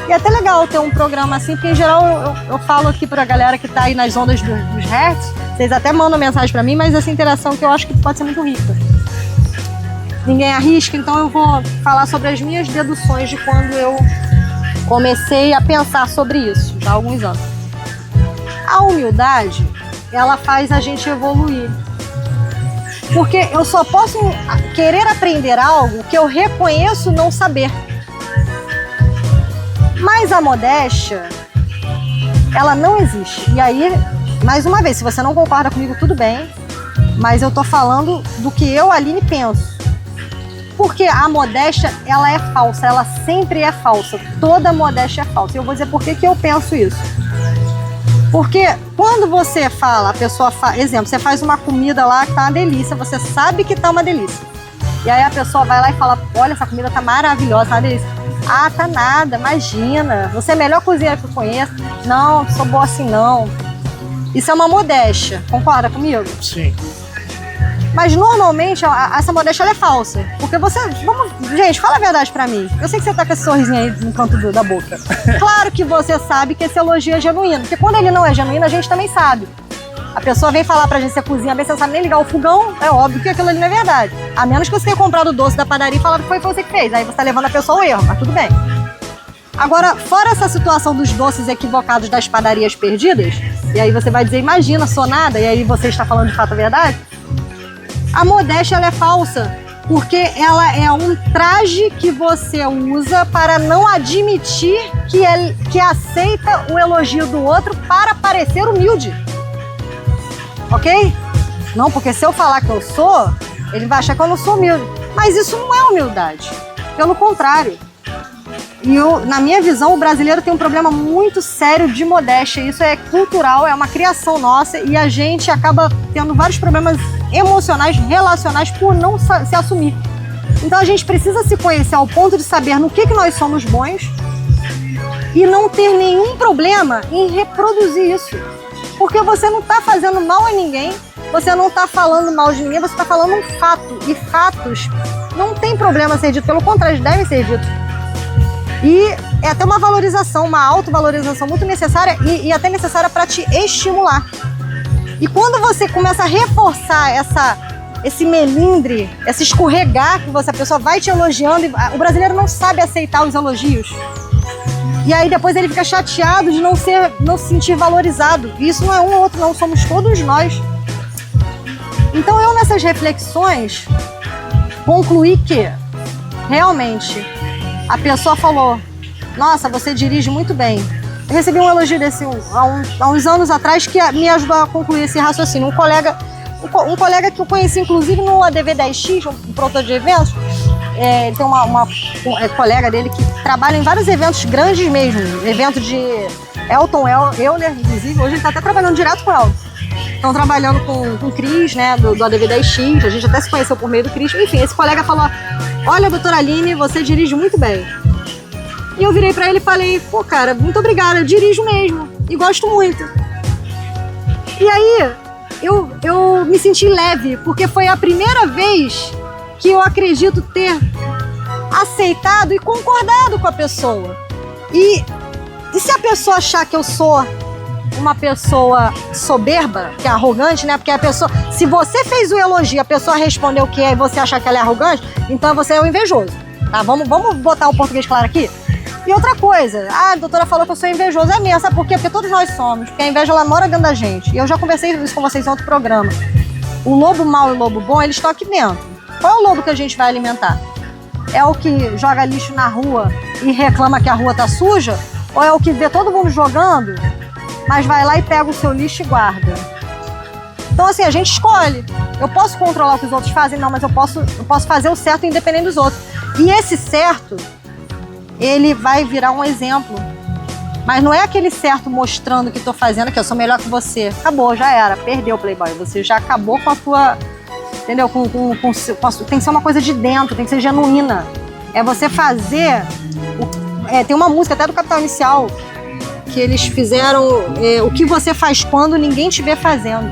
E é até legal ter um programa assim, porque em geral eu falo aqui pra galera que tá aí nas ondas dos hertz, vocês até mandam mensagem pra mim, mas essa interação que eu acho que pode ser muito rica. Ninguém arrisca, então eu vou falar sobre as minhas deduções de quando eu comecei a pensar sobre isso, já há alguns anos. A humildade, ela faz a gente evoluir. Porque eu só posso querer aprender algo que eu reconheço não saber. Mas a modéstia, ela não existe. E aí, mais uma vez, se você não concorda comigo, tudo bem, mas eu tô falando do que eu, Aline, penso. Porque a modéstia, ela é falsa, ela sempre é falsa. Toda modéstia é falsa. E eu vou dizer por que eu penso isso. Porque quando você fala, a pessoa faz, exemplo, você faz uma comida lá que tá uma delícia, você sabe que tá uma delícia. E aí a pessoa vai lá e fala, olha, essa comida tá maravilhosa, tá uma delícia. Ah, tá nada, imagina, você é a melhor cozinheira que eu conheço. Não sou boa assim não. Isso é uma modéstia, concorda comigo? Sim. Mas normalmente essa modéstia ela é falsa. Porque você. Gente, fala a verdade pra mim. Eu sei que você tá com esse sorrisinho aí no canto da boca. Claro que você sabe que esse elogio é genuíno. Porque quando ele não é genuíno, a gente também sabe. A pessoa vem falar pra gente que você cozinha bem, você não sabe nem ligar o fogão, é óbvio que aquilo ali não é verdade. A menos que você tenha comprado o doce da padaria e falado que foi você que fez. Aí você tá levando a pessoa ao erro, mas tudo bem. Agora, fora essa situação dos doces equivocados das padarias perdidas, e aí você vai dizer, imagina, sou nada, e aí você está falando de fato a verdade. A modéstia ela é falsa, porque ela é um traje que você usa para não admitir que aceita o elogio do outro para parecer humilde. Ok? Não, porque se eu falar que eu sou, ele vai achar que eu não sou humilde. Mas isso não é humildade. Pelo contrário. E na minha visão, o brasileiro tem um problema muito sério de modéstia. Isso é cultural, é uma criação nossa e a gente acaba tendo vários problemas emocionais, relacionais por não se assumir. Então a gente precisa se conhecer ao ponto de saber no que nós somos bons e não ter nenhum problema em reproduzir isso. Porque você não está fazendo mal a ninguém, você não está falando mal de ninguém, você está falando um fato. E fatos não tem problema ser dito, pelo contrário, eles devem ser ditos. E é até uma valorização, uma autovalorização muito necessária e até necessária para te estimular. E quando você começa a reforçar esse melindre, esse escorregar que a pessoa vai te elogiando, o brasileiro não sabe aceitar os elogios. E aí depois ele fica chateado de não se sentir valorizado. E isso não é um ou outro, não, somos todos nós. Então eu nessas reflexões concluí que realmente a pessoa falou, nossa, você dirige muito bem. Eu recebi um elogio desse há uns anos atrás que me ajudou a concluir esse raciocínio. Um colega que eu conheci, inclusive, no ADV10X, um produtor de eventos. Ele tem uma colega dele que trabalha em vários eventos grandes mesmo. Evento de Elton Euler, inclusive. Hoje ele está até trabalhando direto com ela. Estão trabalhando com o Cris, né, do ADV10X. A gente até se conheceu por meio do Cris. Enfim, esse colega falou, olha, doutora Aline, você dirige muito bem. E eu virei pra ele e falei, pô, cara, muito obrigada, eu dirijo mesmo. E gosto muito. E aí, eu me senti leve, porque foi a primeira vez que eu acredito ter aceitado e concordado com a pessoa. E se a pessoa achar que eu sou uma pessoa soberba, que é arrogante, né? Porque a pessoa, se você fez o elogio, a pessoa respondeu o que é e você achar que ela é arrogante, então você é o invejoso, tá? Vamos botar o português claro aqui? E outra coisa, a doutora falou que eu sou invejoso, é mesmo, sabe por quê? Porque todos nós somos, porque a inveja ela mora dentro da gente. E eu já conversei isso com vocês em outro programa. O lobo mau e o lobo bom, eles estão aqui dentro. Qual é o lobo que a gente vai alimentar? É o que joga lixo na rua e reclama que a rua tá suja? Ou é o que vê todo mundo jogando, mas vai lá e pega o seu lixo e guarda? Então assim, a gente escolhe. Eu posso controlar o que os outros fazem? Não, mas eu posso fazer o certo independente dos outros. E esse certo, ele vai virar um exemplo. Mas não é aquele certo mostrando que tô fazendo, que eu sou melhor que você. Acabou, já era, perdeu o Playboy. Você já acabou com a tua... Entendeu? Tem que ser uma coisa de dentro, tem que ser genuína. É você fazer... tem uma música até do Capital Inicial que eles fizeram o que você faz quando ninguém te vê fazendo.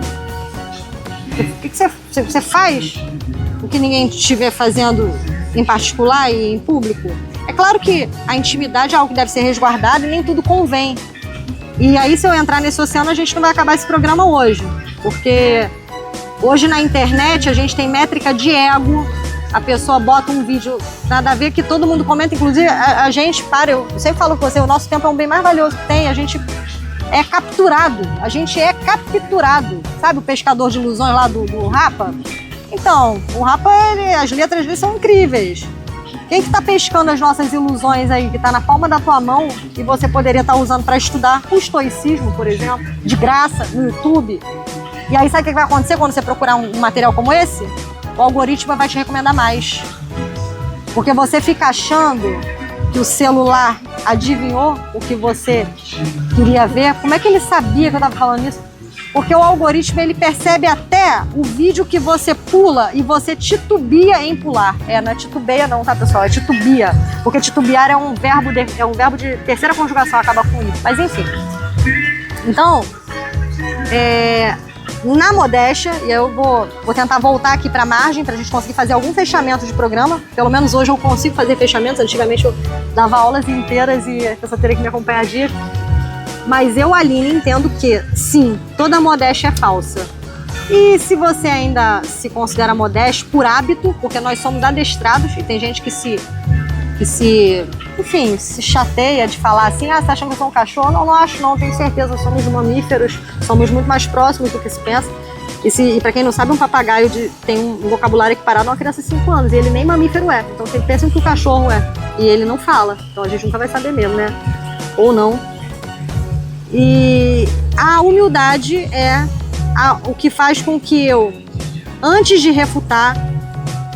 O que você faz o que ninguém te vê fazendo em particular e em público? É claro que a intimidade é algo que deve ser resguardado e nem tudo convém. E aí, se eu entrar nesse oceano, a gente não vai acabar esse programa hoje. Porque hoje na internet a gente tem métrica de ego. A pessoa bota um vídeo nada a ver que todo mundo comenta. Inclusive, a gente, eu sempre falo com você, o nosso tempo é um bem mais valioso que tem. A gente é capturado. A gente é capturado. Sabe o pescador de ilusões lá do Rapa? Então, o Rapa, as letras dele são incríveis. Quem que tá pescando as nossas ilusões aí, que tá na palma da tua mão e você poderia estar usando para estudar o estoicismo, por exemplo, de graça, no YouTube? E aí sabe o que vai acontecer quando você procurar um material como esse? O algoritmo vai te recomendar mais. Porque você fica achando que o celular adivinhou o que você queria ver. Como é que ele sabia que eu tava falando isso? Porque o algoritmo, ele percebe até o vídeo que você pula e você titubia em pular. Não é titubeia não, tá, pessoal? É titubia. Porque titubear é um verbo de terceira conjugação, acaba com i. Mas enfim. Então, na modéstia, e eu vou tentar voltar aqui para a margem para a gente conseguir fazer algum fechamento de programa. Pelo menos hoje eu consigo fazer fechamentos. Antigamente eu dava aulas inteiras e a pessoa teria que me acompanhar dias. Mas eu, Aline, entendo que, sim, toda modéstia é falsa. E se você ainda se considera modesto por hábito, porque nós somos adestrados, e tem gente que se chateia de falar assim, você tá achando que eu sou um cachorro? Não acho não, tenho certeza, somos mamíferos, somos muito mais próximos do que se pensa. E pra quem não sabe, um papagaio tem um vocabulário equiparado a uma criança de 5 anos, e ele nem mamífero é. Então vocês pensam que o cachorro é, e ele não fala. Então a gente nunca vai saber mesmo, né? Ou não. E a humildade é o que faz com que eu, antes de refutar,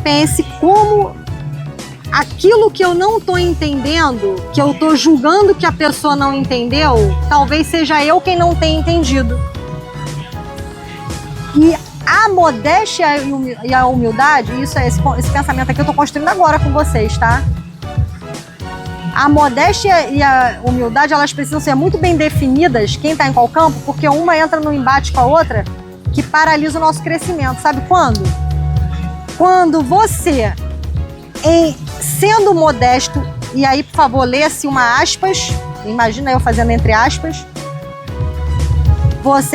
pense como aquilo que eu não estou entendendo, que eu estou julgando que a pessoa não entendeu, talvez seja eu quem não tenha entendido. E a modéstia e a humildade, esse pensamento aqui eu estou construindo agora com vocês, tá? A modéstia e a humildade, elas precisam ser muito bem definidas, quem está em qual campo, porque uma entra no embate com a outra que paralisa o nosso crescimento. Sabe quando? Quando você, sendo modesto, e aí, por favor, lê-se uma aspas, imagina eu fazendo entre aspas,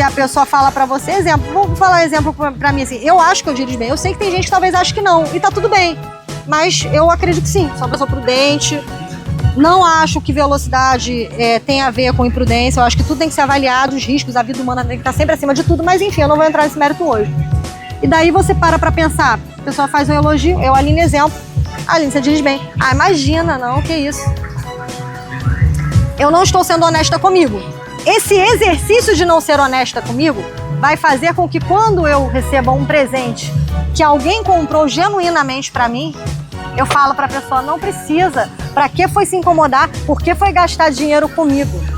a pessoa fala pra você, exemplo, vou falar exemplo pra mim assim, eu acho que eu dirijo bem, eu sei que tem gente que talvez ache que não, e tá tudo bem, mas eu acredito que sim, sou uma pessoa prudente, não acho que velocidade tem a ver com imprudência, eu acho que tudo tem que ser avaliado, os riscos, a vida humana tem que estar sempre acima de tudo, mas enfim, eu não vou entrar nesse mérito hoje. E daí você para pra pensar, a pessoa faz um elogio, eu alinho exemplo, Aline, você dirige bem. Imagina, não, que isso. Eu não estou sendo honesta comigo. Esse exercício de não ser honesta comigo vai fazer com que quando eu receba um presente que alguém comprou genuinamente pra mim, eu falo pra pessoa, não precisa. Pra que foi se incomodar? Por que foi gastar dinheiro comigo?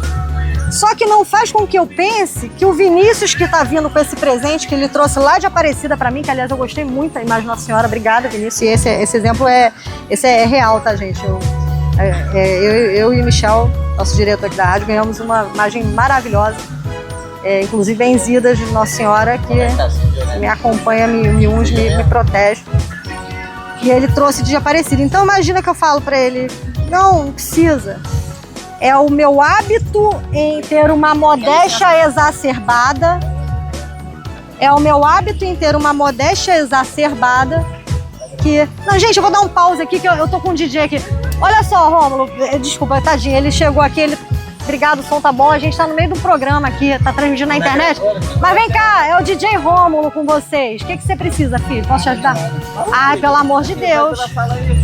Só que não faz com que eu pense que o Vinícius que tá vindo com esse presente que ele trouxe lá de Aparecida pra mim, que aliás eu gostei muito da imagem de Nossa Senhora, obrigada Vinícius, e esse exemplo é real, tá gente? Eu e o Michel, nosso diretor aqui da rádio, ganhamos uma imagem maravilhosa, inclusive benzidas de Nossa Senhora, que me acompanha, me unge, me protege. E ele trouxe de Aparecida. Então imagina que eu falo pra ele, não precisa. É o meu hábito em ter uma modéstia exacerbada. É o meu hábito em ter uma modéstia exacerbada que... Não, gente, eu vou dar um pause aqui, que eu tô com um DJ aqui. Olha só, Rômulo, desculpa, tadinho, ele chegou aqui, Obrigado, o som tá bom, a gente tá no meio do programa aqui, tá transmitindo na internet. Mas vem cá, é o DJ Rômulo com vocês. O que você precisa, filho? Posso te ajudar? Ai, pelo amor de Deus.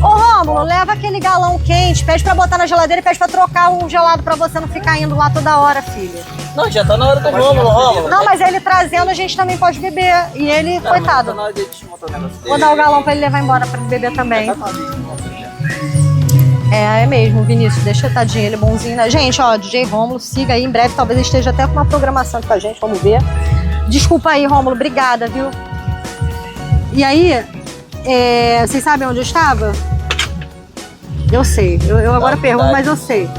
Ô, Rômulo, leva aquele galão quente, pede pra botar na geladeira e pede pra trocar um gelado pra você não ficar indo lá toda hora, filho. Não, já tá na hora do Rômulo. Não, mas ele trazendo, a gente também pode beber. E ele, coitado. Vou dar o galão pra ele levar embora pra beber também. É mesmo, Vinícius, deixa tadinho, ele é bonzinho, né? Gente, ó, DJ Rômulo, siga aí, em breve talvez ele esteja até com uma programação aqui com a gente, vamos ver. Desculpa aí, Rômulo, obrigada, viu? E aí, vocês sabem onde eu estava? Eu sei, eu agora pergunto, mas eu sei.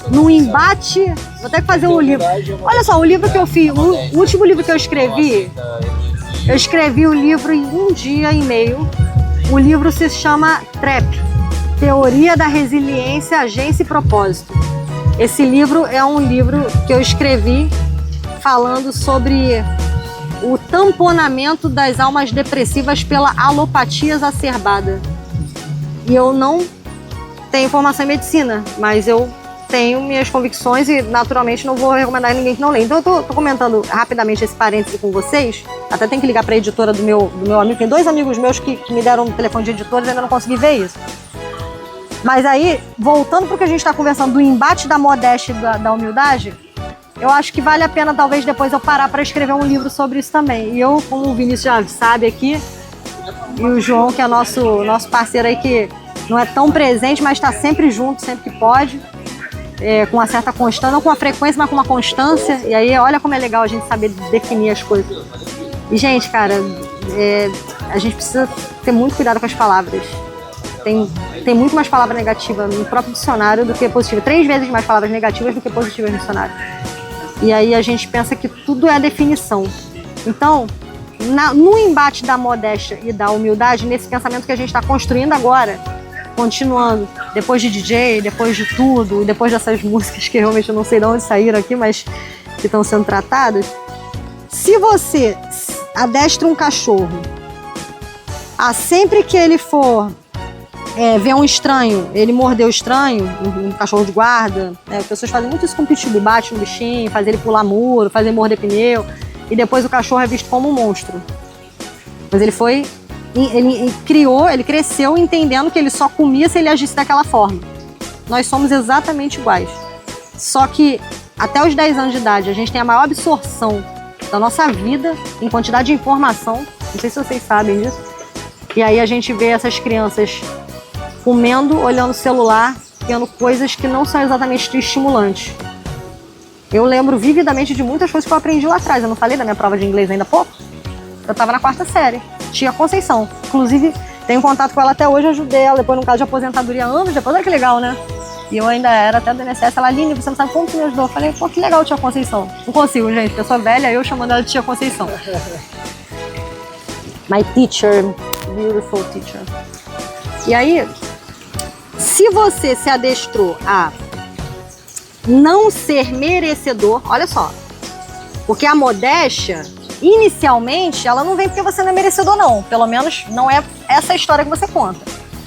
No embate, vou até fazer um livro. Olha só, o livro que eu fiz, o último livro que eu escrevi o livro em 1 dia e meio. O livro se chama TREP. Teoria da Resiliência, Agência e Propósito. Esse livro é um livro que eu escrevi falando sobre o tamponamento das almas depressivas pela alopatia exacerbada. E eu não tenho formação em medicina, mas eu tenho minhas convicções e naturalmente não vou recomendar ninguém que não lê. Então eu tô comentando rapidamente esse parêntese com vocês. Até tem que ligar para a editora do meu amigo. Tem 2 amigos meus que me deram um telefone de editores e ainda não consegui ver isso. Mas aí, voltando pro que a gente tá conversando do embate da modéstia e da humildade, eu acho que vale a pena talvez depois eu parar para escrever um livro sobre isso também. E eu, como o Vinícius já sabe aqui, e o João, que é nosso parceiro aí, que não é tão presente, mas está sempre junto, sempre que pode, com uma certa constância, não com uma frequência, mas com uma constância. E aí, olha como é legal a gente saber definir as coisas. E, gente, cara, a gente precisa ter muito cuidado com as palavras. Tem muito mais palavra negativa no próprio dicionário do que positiva. 3 vezes mais palavras negativas do que positivas no dicionário. E aí a gente pensa que tudo é a definição. Então, no embate da modéstia e da humildade, nesse pensamento que a gente está construindo agora, continuando, depois de DJ, depois de tudo, depois dessas músicas que realmente eu não sei de onde saíram aqui, mas que estão sendo tratadas, se você adestra um cachorro, sempre que ele for ver um estranho, ele mordeu o estranho, um cachorro de guarda, as pessoas fazem muito isso com o pitbull, bate no bichinho, faz ele pular muro, faz ele morder pneu, e depois o cachorro é visto como um monstro. Mas ele cresceu entendendo que ele só comia se ele agisse daquela forma. Nós somos exatamente iguais. Só que até os 10 anos de idade a gente tem a maior absorção da nossa vida em quantidade de informação. Não sei se vocês sabem disso. E aí a gente vê essas crianças comendo, olhando o celular, vendo coisas que não são exatamente estimulantes. Eu lembro vividamente de muitas coisas que eu aprendi lá atrás. Eu não falei da minha prova de inglês ainda há pouco? Eu estava na 4ª série. Tia Conceição. Inclusive, tenho contato com ela até hoje, ajudei ela depois num caso de aposentadoria anos depois. Olha que legal, né? E eu ainda era até do INSS. Ela, Aline, você não sabe como que me ajudou? Eu falei, pô, que legal, tia Conceição. Não consigo, gente. Pessoa velha, eu chamando ela de tia Conceição. My teacher. Beautiful teacher. E aí, se você se adestrou a não ser merecedor, olha só, porque a modéstia, inicialmente, ela não vem porque você não é merecedor, não. Pelo menos não é essa a história que você conta.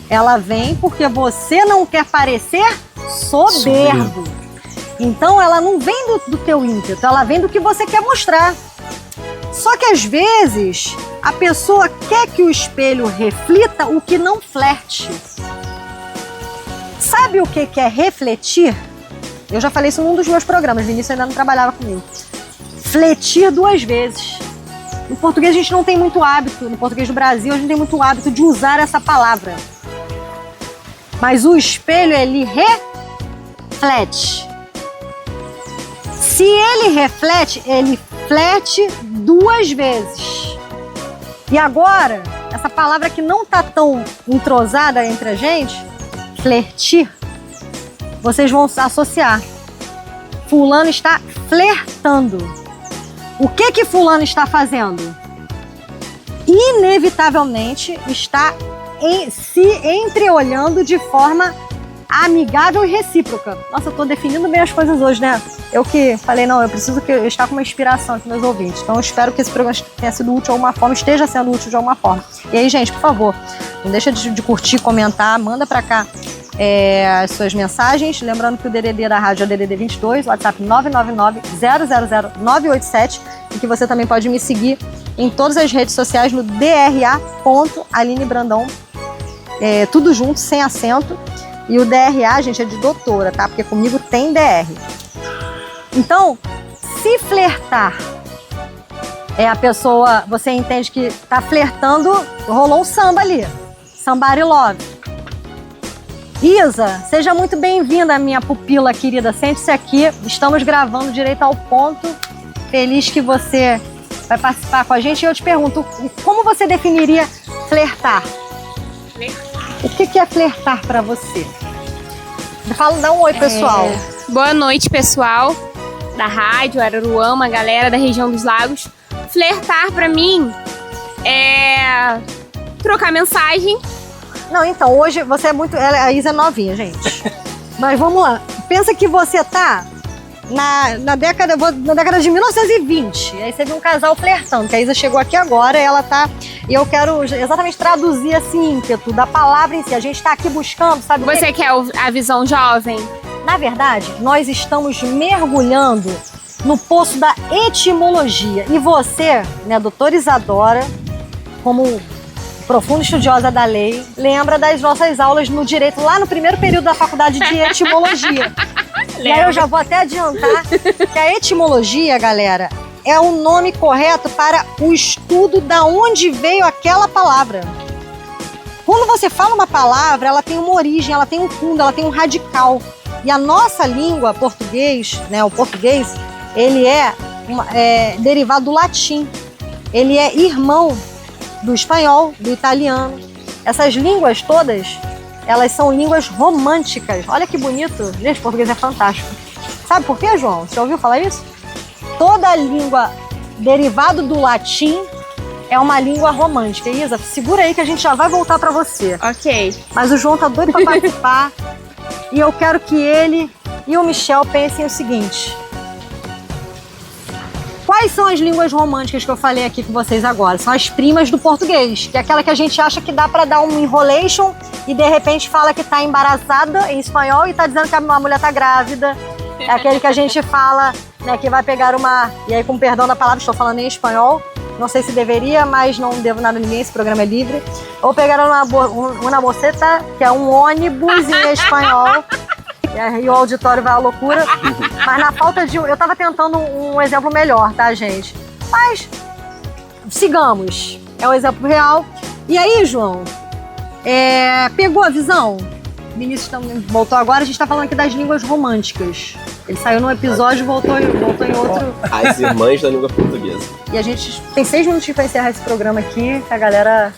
Ela vem porque você não quer parecer soberbo. Então, ela não vem do teu ímpeto, ela vem do que você quer mostrar. Só que, às vezes, a pessoa quer que o espelho reflita o que não flerte. Sabe o que é refletir? Eu já falei isso num dos meus programas, o Vinícius ainda não trabalhava comigo. Fletir 2 vezes. No português a gente não tem muito hábito, no português do Brasil a gente tem muito hábito de usar essa palavra. Mas o espelho, ele reflete. Se ele reflete, ele flete 2 vezes. E agora, essa palavra que não tá tão entrosada entre a gente, flertir, vocês vão associar. Fulano está flertando. O que fulano está fazendo? Inevitavelmente está se entreolhando de forma amigável e recíproca. Nossa, eu tô definindo bem as coisas hoje, né? Eu que falei, não, eu preciso estar com uma inspiração aqui nos meus ouvintes. Então eu espero que esse programa tenha sido útil de alguma forma, esteja sendo útil de alguma forma. E aí, gente, por favor, não deixa de curtir, comentar, manda pra cá as suas mensagens. Lembrando que o DDD da rádio é o DDD 22, WhatsApp 999-000-987, e que você também pode me seguir em todas as redes sociais no dra.alinebrandão, tudo junto, sem acento. E o DRA, gente, é de doutora, tá? Porque comigo tem DR. Então, se flertar a pessoa, você entende que tá flertando, rolou um samba ali. Somebody love. Isa, seja muito bem-vinda, minha pupila querida. Sente-se aqui, estamos gravando direito ao ponto. Feliz que você vai participar com a gente. E eu te pergunto, como você definiria flertar? O que é flertar pra você? Dá um oi, pessoal. Boa noite, pessoal da rádio Araruama, galera da região dos lagos. Flertar pra mim é trocar mensagem. Não, então, hoje você é muito... A Isa é novinha, gente. Mas vamos lá. Pensa que você tá na década de 1920. Aí você viu um casal flertando, que a Isa chegou aqui agora, ela tá... E eu quero exatamente traduzir esse ímpeto da palavra em si. A gente tá aqui buscando, sabe? Você quer a visão jovem? Na verdade, nós estamos mergulhando no poço da etimologia. E você, né, doutora Isadora, como profunda estudiosa da lei, lembra das nossas aulas no direito, lá no primeiro período da faculdade de etimologia. E aí eu já vou até adiantar que a etimologia, galera, é o nome correto para o estudo da onde veio aquela palavra. Quando você fala uma palavra, ela tem uma origem, ela tem um fundo, ela tem um radical. E a nossa língua, português, né, o português, ele é derivado do latim. Ele é irmão do espanhol, do italiano. Essas línguas todas, elas são línguas românticas. Olha que bonito. Gente, português é fantástico. Sabe por quê, João? Você já ouviu falar isso? Toda língua derivada do latim é uma língua romântica. Isa, segura aí que a gente já vai voltar pra você. Ok. Mas o João tá doido pra participar. E eu quero que ele e o Michel pensem o seguinte. Quais são as línguas românticas que eu falei aqui com vocês agora? São as primas do português, que é aquela que a gente acha que dá pra dar um enrolation e de repente fala que tá embaraçada em espanhol e tá dizendo que a mulher tá grávida. É aquele que a gente fala, né, que vai pegar uma... E aí, com perdão da palavra, estou falando em espanhol. Não sei se deveria, mas não devo nada a ninguém, esse programa é livre. Ou pegar uma boceta, que é um ônibus em espanhol. E o auditório vai à loucura. Mas na falta de... Eu tava tentando um exemplo melhor, tá, gente? Mas, sigamos. É um exemplo real. E aí, João, pegou a visão? O Vinícius também voltou agora. A gente tá falando aqui das línguas românticas. Ele saiu num episódio e voltou em outro. As irmãs da língua portuguesa. E a gente tem 6 minutos pra encerrar esse programa aqui, que a galera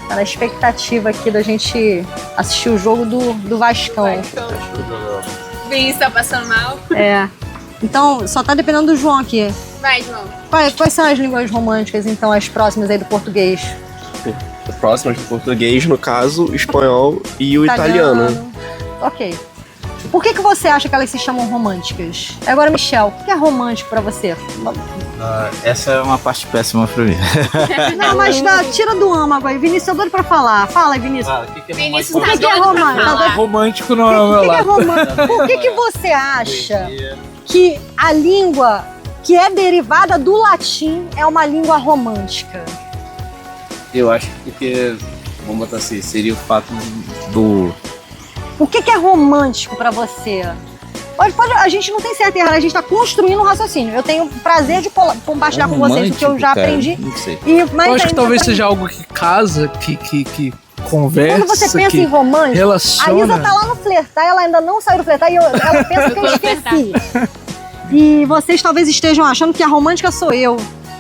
tá na expectativa aqui da gente assistir o jogo do Vascão. O Vinícius tá passando mal. Então, só tá dependendo do João aqui. Vai, João. Quais são as línguas românticas, então, as próximas aí do português? Próximas do português, no caso, o espanhol e o italiano. Ok. Por que você acha que elas se chamam românticas? Agora, Michel, o que é romântico pra você? Essa é uma parte péssima pra mim. Não, mas tira do âmago aí. Vinícius, eu doido pra falar. Fala aí, Vinícius. Vinícius O que é romântico? Romântico não é o meu lado. Por que você acha que a língua que é derivada do latim é uma língua romântica? Eu acho que porque, vamos botar assim, seria o fato do... O que é romântico pra você? A gente não tem certo e errado, a gente tá construindo um raciocínio. Eu tenho o prazer de compartilhar com vocês o que eu já aprendi. Não sei. Eu acho que talvez seja algo que casa, que conversa. Quando você pensa em romântico, relaciona. a Isa tá lá no flertar, ela ainda não saiu do flertar e ela pensa que eu esqueci. E vocês talvez estejam achando que a romântica sou eu.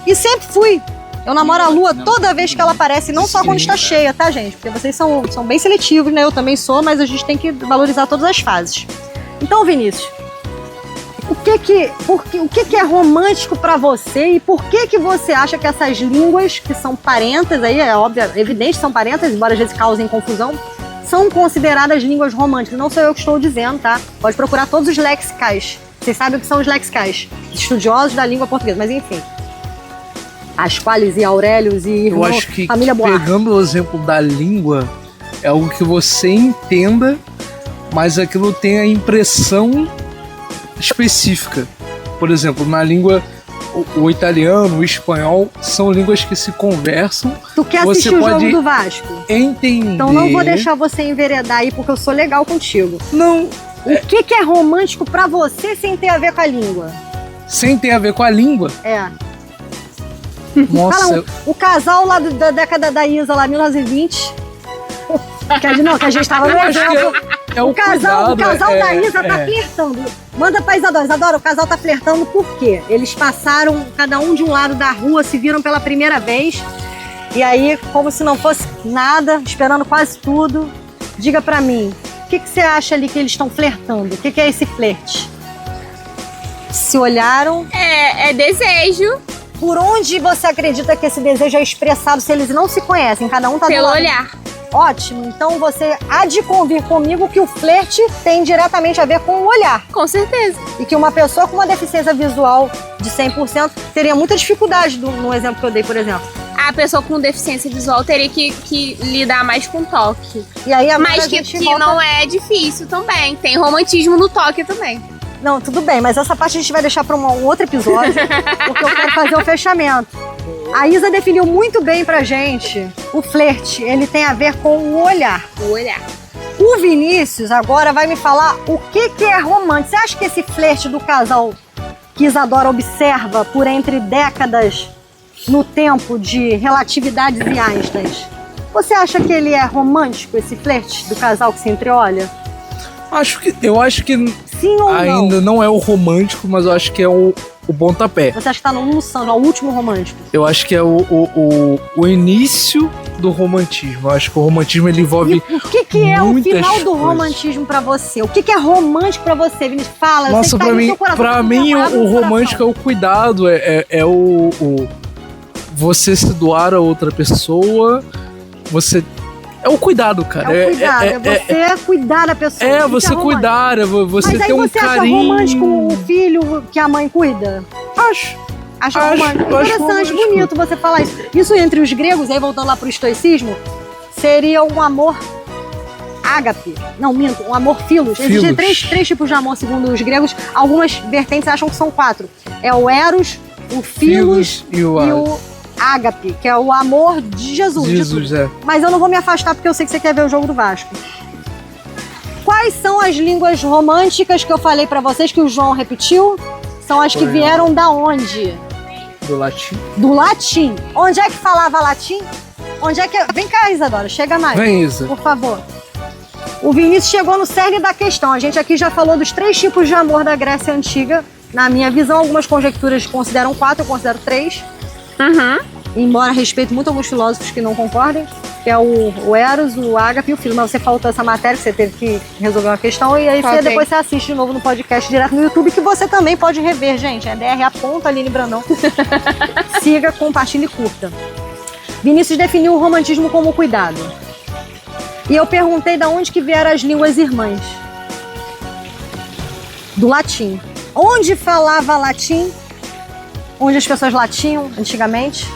E sempre fui. Eu namoro a lua toda vez que ela aparece, não só quando está cheia, tá, gente? Porque vocês são bem seletivos, né? Eu também sou, mas a gente tem que valorizar todas as fases. Então, Vinícius, o que é romântico pra você e por que você acha que essas línguas, que são parentas, aí é óbvio, evidente que são parentas, embora às vezes causem confusão, são consideradas línguas românticas? Não sou eu que estou dizendo, tá? Pode procurar todos os lexicais. Vocês sabem o que são os lexicais, estudiosos da língua portuguesa, mas enfim. Asquales e Aurélios e eu acho que família Boa. Pegando o exemplo da língua, é algo que você entenda, mas aquilo tem a impressão específica. Por exemplo, na língua, o italiano, o espanhol, são línguas que se conversam. Tu quer assistir o jogo do Vasco? Entender. Então não vou deixar você enveredar aí, porque eu sou legal contigo. Não. O que é romântico pra você sem ter a ver com a língua? Sem ter a ver com a língua? Nossa. Fala, o casal lá da década da Isa, lá, 1920. Que a gente tava no exemplo. O casal da Isa tá flertando. Manda pra Isadora. Isadora, o casal tá flertando por quê? Eles passaram, cada um de um lado da rua, se viram pela primeira vez. E aí, como se não fosse nada, esperando quase tudo. Diga pra mim, o que você acha ali que eles estão flertando? O que é esse flerte? Se olharam... É desejo. Por onde você acredita que esse desejo é expressado se eles não se conhecem? Cada um tá do lado. Pelo olhar. Ótimo, então você há de convir comigo que o flerte tem diretamente a ver com o olhar. Com certeza. E que uma pessoa com uma deficiência visual de 100% teria muita dificuldade no exemplo que eu dei, por exemplo. A pessoa com deficiência visual teria que lidar mais com toque. E aí mas que não é difícil também. Tem romantismo no toque também. Não, tudo bem, mas essa parte a gente vai deixar para um outro episódio, porque eu quero fazer o fechamento. A Isa definiu muito bem pra gente. O flerte, ele tem a ver com o olhar. O olhar. O Vinícius agora vai me falar o que é romântico. Você acha que esse flerte do casal que Isadora observa por entre décadas no tempo de relatividades e Einstein, você acha que ele é romântico, esse flerte do casal que se entreolha? Eu acho que Sim ou ainda não é o romântico, mas eu acho que é o pontapé. Você acha que tá no último romântico? Eu acho que é o início do romantismo. Eu acho que o romantismo ele envolve E o que é o final muitas do coisas. romantismo pra você? O que é romântico pra você, Vinícius? Fala, eu Nossa, sei que tá aí no seu coração, pra tá mim gravado o no romântico é o cuidado, é o você se doar a outra pessoa, você... É o cuidado, cara. É o cuidado, você cuidar da pessoa. É, Isso você romântico. cuidar, você Mas aí ter um você carinho. acha romântico o filho que a mãe cuida? Acho. Acha Acho romântico? romântico. Interessante, bonito você falar isso. Isso entre os gregos, aí voltando lá pro estoicismo, seria um amor ágape. Não, minto, um amor filos. Existem três tipos de amor, segundo os gregos. Algumas vertentes acham que são 4. É o eros, o filos E o ágape, que é o amor de Jesus. Jesus, é. Mas eu não vou me afastar porque eu sei que você quer ver o jogo do Vasco. Quais são as línguas românticas que eu falei pra vocês, que o João repetiu? São as que vieram da onde? Do latim. Do latim. Onde é que falava latim? Onde é que... Vem cá, Isadora, chega mais. Vem, Isa. Por favor. O Vinícius chegou no cerne da questão. A gente aqui já falou dos 3 tipos de amor da Grécia Antiga. Na minha visão, algumas conjecturas consideram 4, eu considero 3. Embora respeito muito alguns filósofos que não concordem, que é o Eros, o Ágape e o Filo. Mas você faltou essa matéria, que você teve que resolver uma questão, e aí depois você assiste de novo no podcast direto no YouTube, que você também pode rever, gente. É DRA.Aline Brandão. Siga, compartilhe e curta. Vinícius definiu o romantismo como cuidado. E eu perguntei de onde que vieram as línguas irmãs. Do latim. Onde falava latim? Onde as pessoas latiam antigamente?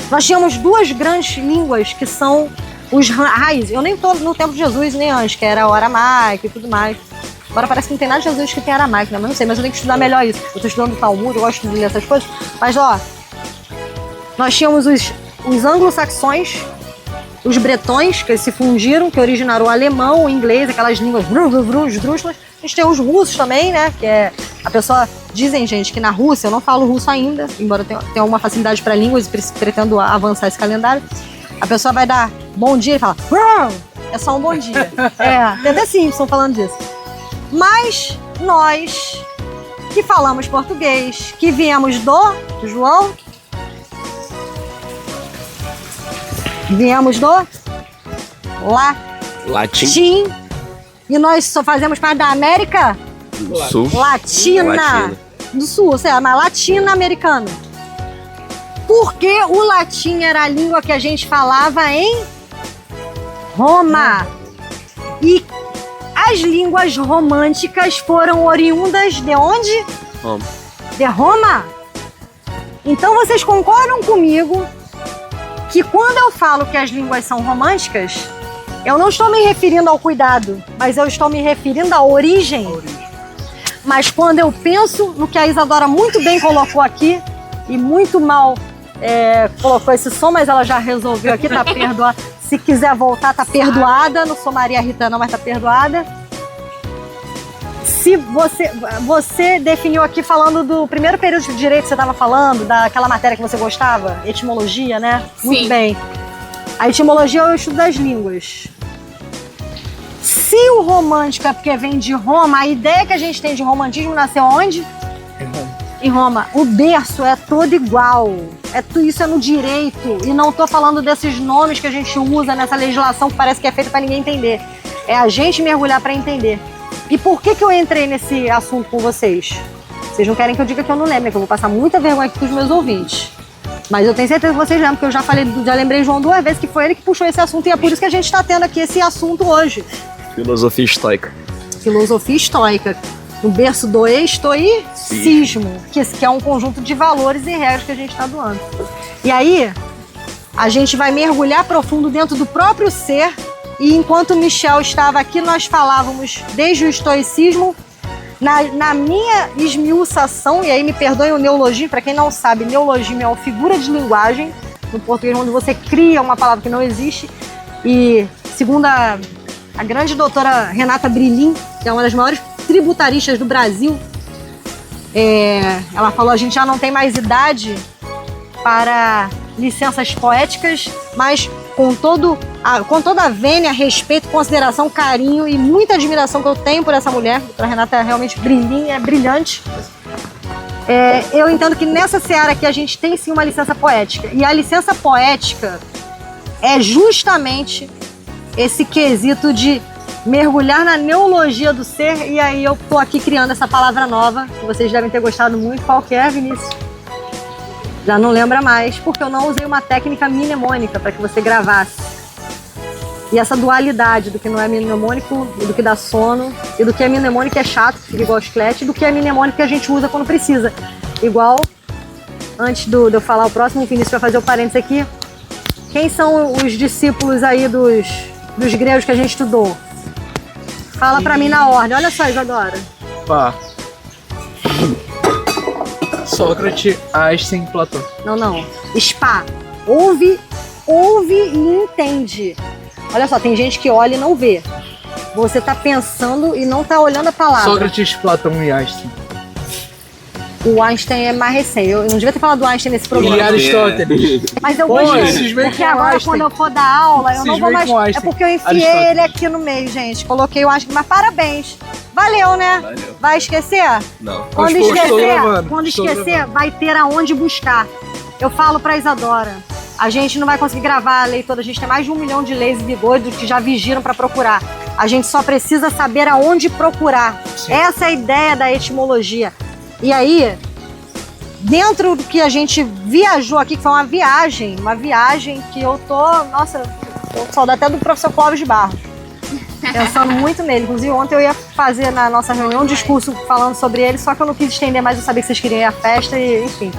Nós tínhamos 2 grandes línguas que são os raízes. Eu nem estou no tempo de Jesus nem antes, que era o aramaico e tudo mais. Agora parece que não tem nada de Jesus que tem aramaico, né? Mas não sei, mas eu tenho que estudar melhor isso. Eu estou estudando o Talmud, eu gosto de ler essas coisas. Mas, ó, nós tínhamos os anglo-saxões, os bretões, que se fundiram, que originaram o alemão, o inglês, aquelas línguas esdrúxulas. A gente tem os russos também, né? Que é a pessoa... Dizem, gente, que na Rússia, eu não falo russo ainda, embora eu tenha uma facilidade para línguas e pretendo avançar esse calendário. A pessoa vai dar bom dia e fala... É só um bom dia. Tem até Simpson falando disso. Mas nós, que falamos português, que viemos do... João? Viemos do... Latim. E nós só fazemos parte da América... Sul. Latina. Do Sul, sei lá, mas latino-americano. Porque o latim era a língua que a gente falava em Roma. E as línguas românticas foram oriundas de onde? Roma. De Roma. Então vocês concordam comigo que quando eu falo que as línguas são românticas, eu não estou me referindo ao cuidado, mas eu estou me referindo à origem. Mas quando eu penso no que a Isadora muito bem colocou aqui, e muito mal colocou esse som, mas ela já resolveu aqui, tá perdoada. Se quiser voltar, tá perdoada. Não sou Maria Rita não, mas tá perdoada. Se você definiu aqui falando do primeiro período de direito que você estava falando, daquela matéria que você gostava, etimologia, né? Muito Sim. bem. A etimologia é o estudo das línguas. Se o romântico é porque vem de Roma, a ideia que a gente tem de romantismo nasceu onde? Em Roma. O berço é todo igual. Isso é no direito. E não tô falando desses nomes que a gente usa nessa legislação que parece que é feita para ninguém entender. É a gente mergulhar para entender. E por que eu entrei nesse assunto com vocês? Vocês não querem que eu diga que eu não lembro, que eu vou passar muita vergonha aqui com os meus ouvintes. Mas eu tenho certeza que vocês lembram, porque eu já lembrei João 2 vezes, que foi ele que puxou esse assunto, e é por isso que a gente está tendo aqui esse assunto hoje. Filosofia estoica. Filosofia estoica. No berço do estoicismo, que é um conjunto de valores e regras que a gente está doando. E aí, a gente vai mergulhar profundo dentro do próprio ser, e enquanto o Michel estava aqui, nós falávamos desde o estoicismo. Na minha esmiuçação, e aí me perdoem o neologismo, para quem não sabe, neologismo é uma figura de linguagem, no português, onde você cria uma palavra que não existe. E segundo a grande doutora Renata Brilin, que é uma das maiores tributaristas do Brasil, ela falou: a gente já não tem mais idade para licenças poéticas, mas com toda a vênia, respeito, consideração, carinho e muita admiração que eu tenho por essa mulher, a doutora Renata é realmente brilhante. Eu entendo que nessa seara aqui a gente tem sim uma licença poética. E a licença poética é justamente esse quesito de mergulhar na neologia do ser. E aí eu tô aqui criando essa palavra nova, que vocês devem ter gostado muito. Qual que é, Vinícius? Já não lembra mais, porque eu não usei uma técnica mnemônica para que você gravasse. E essa dualidade do que não é mnemônico, e do que dá sono, e do que é mnemônico é chato, fica igual chiclete, e do que é mnemônico que a gente usa quando precisa. Igual, antes de eu falar o próximo, o Vinícius vai fazer o parênteses aqui. Quem são os discípulos aí dos gregos que a gente estudou? Fala pra mim na ordem. Olha só, Isadora. Pá. Sócrates, Einstein, Platão. Não. Spa. Ouve e entende. Olha só, tem gente que olha e não vê. Você tá pensando e não tá olhando a palavra. Sócrates, Platão e Einstein. O Einstein é mais recente. Eu não devia ter falado do Einstein nesse programa. E Aristóteles. Mas eu gostei. Porque agora, quando eu for dar aula, eu não vou mais. É porque eu enfiei ele aqui no meio, gente. Coloquei o Einstein. Mas parabéns. Valeu, né? Valeu. Vai esquecer? Não. Quando esquecer, vai ter aonde buscar. Eu falo pra Isadora. A gente não vai conseguir gravar a lei toda. A gente tem mais de 1 milhão de leis e bigodes que já vigiram pra procurar. A gente só precisa saber aonde procurar. Sim. Essa é a ideia da etimologia. E aí, dentro do que a gente viajou aqui, que foi uma viagem que eu tô, nossa, eu saudade até do professor Clóvis de Barros, pensando muito nele. Inclusive ontem eu ia fazer na nossa reunião um discurso falando sobre ele, só que eu não quis estender mais, eu sabia que vocês queriam ir à festa e enfim.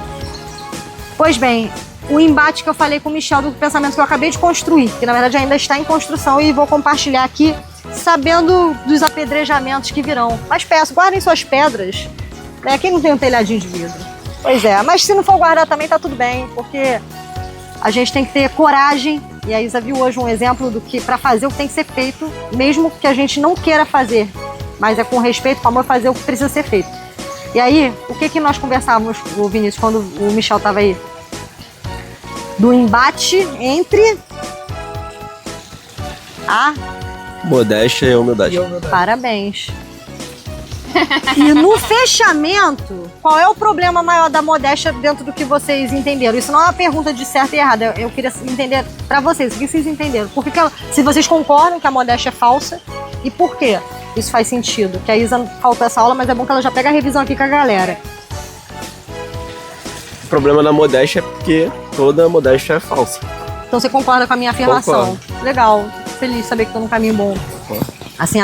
Pois bem, o embate que eu falei com o Michel do pensamento que eu acabei de construir, que na verdade ainda está em construção e vou compartilhar aqui, sabendo dos apedrejamentos que virão. Mas peço, guardem suas pedras. Quem não tem um telhadinho de vidro? Pois é, mas se não for guardar também tá tudo bem, porque a gente tem que ter coragem, e a Isa viu hoje um exemplo do que para fazer o que tem que ser feito, mesmo que a gente não queira fazer, mas é com respeito, com amor, fazer o que precisa ser feito. E aí, o que nós conversávamos, o Vinícius, quando o Michel tava aí? Do embate entre a modéstia e humildade. Parabéns. E no fechamento, qual é o problema maior da modéstia dentro do que vocês entenderam? Isso não é uma pergunta de certo e errado, eu queria entender pra vocês, o que vocês entenderam? Por que se vocês concordam que a modéstia é falsa, e por quê? Isso faz sentido, que a Isa faltou essa aula, mas é bom que ela já pega a revisão aqui com a galera. O problema da modéstia é porque toda modéstia é falsa. Então você concorda com a minha afirmação? Concordo. Legal, feliz de saber que tô num caminho bom. Assim,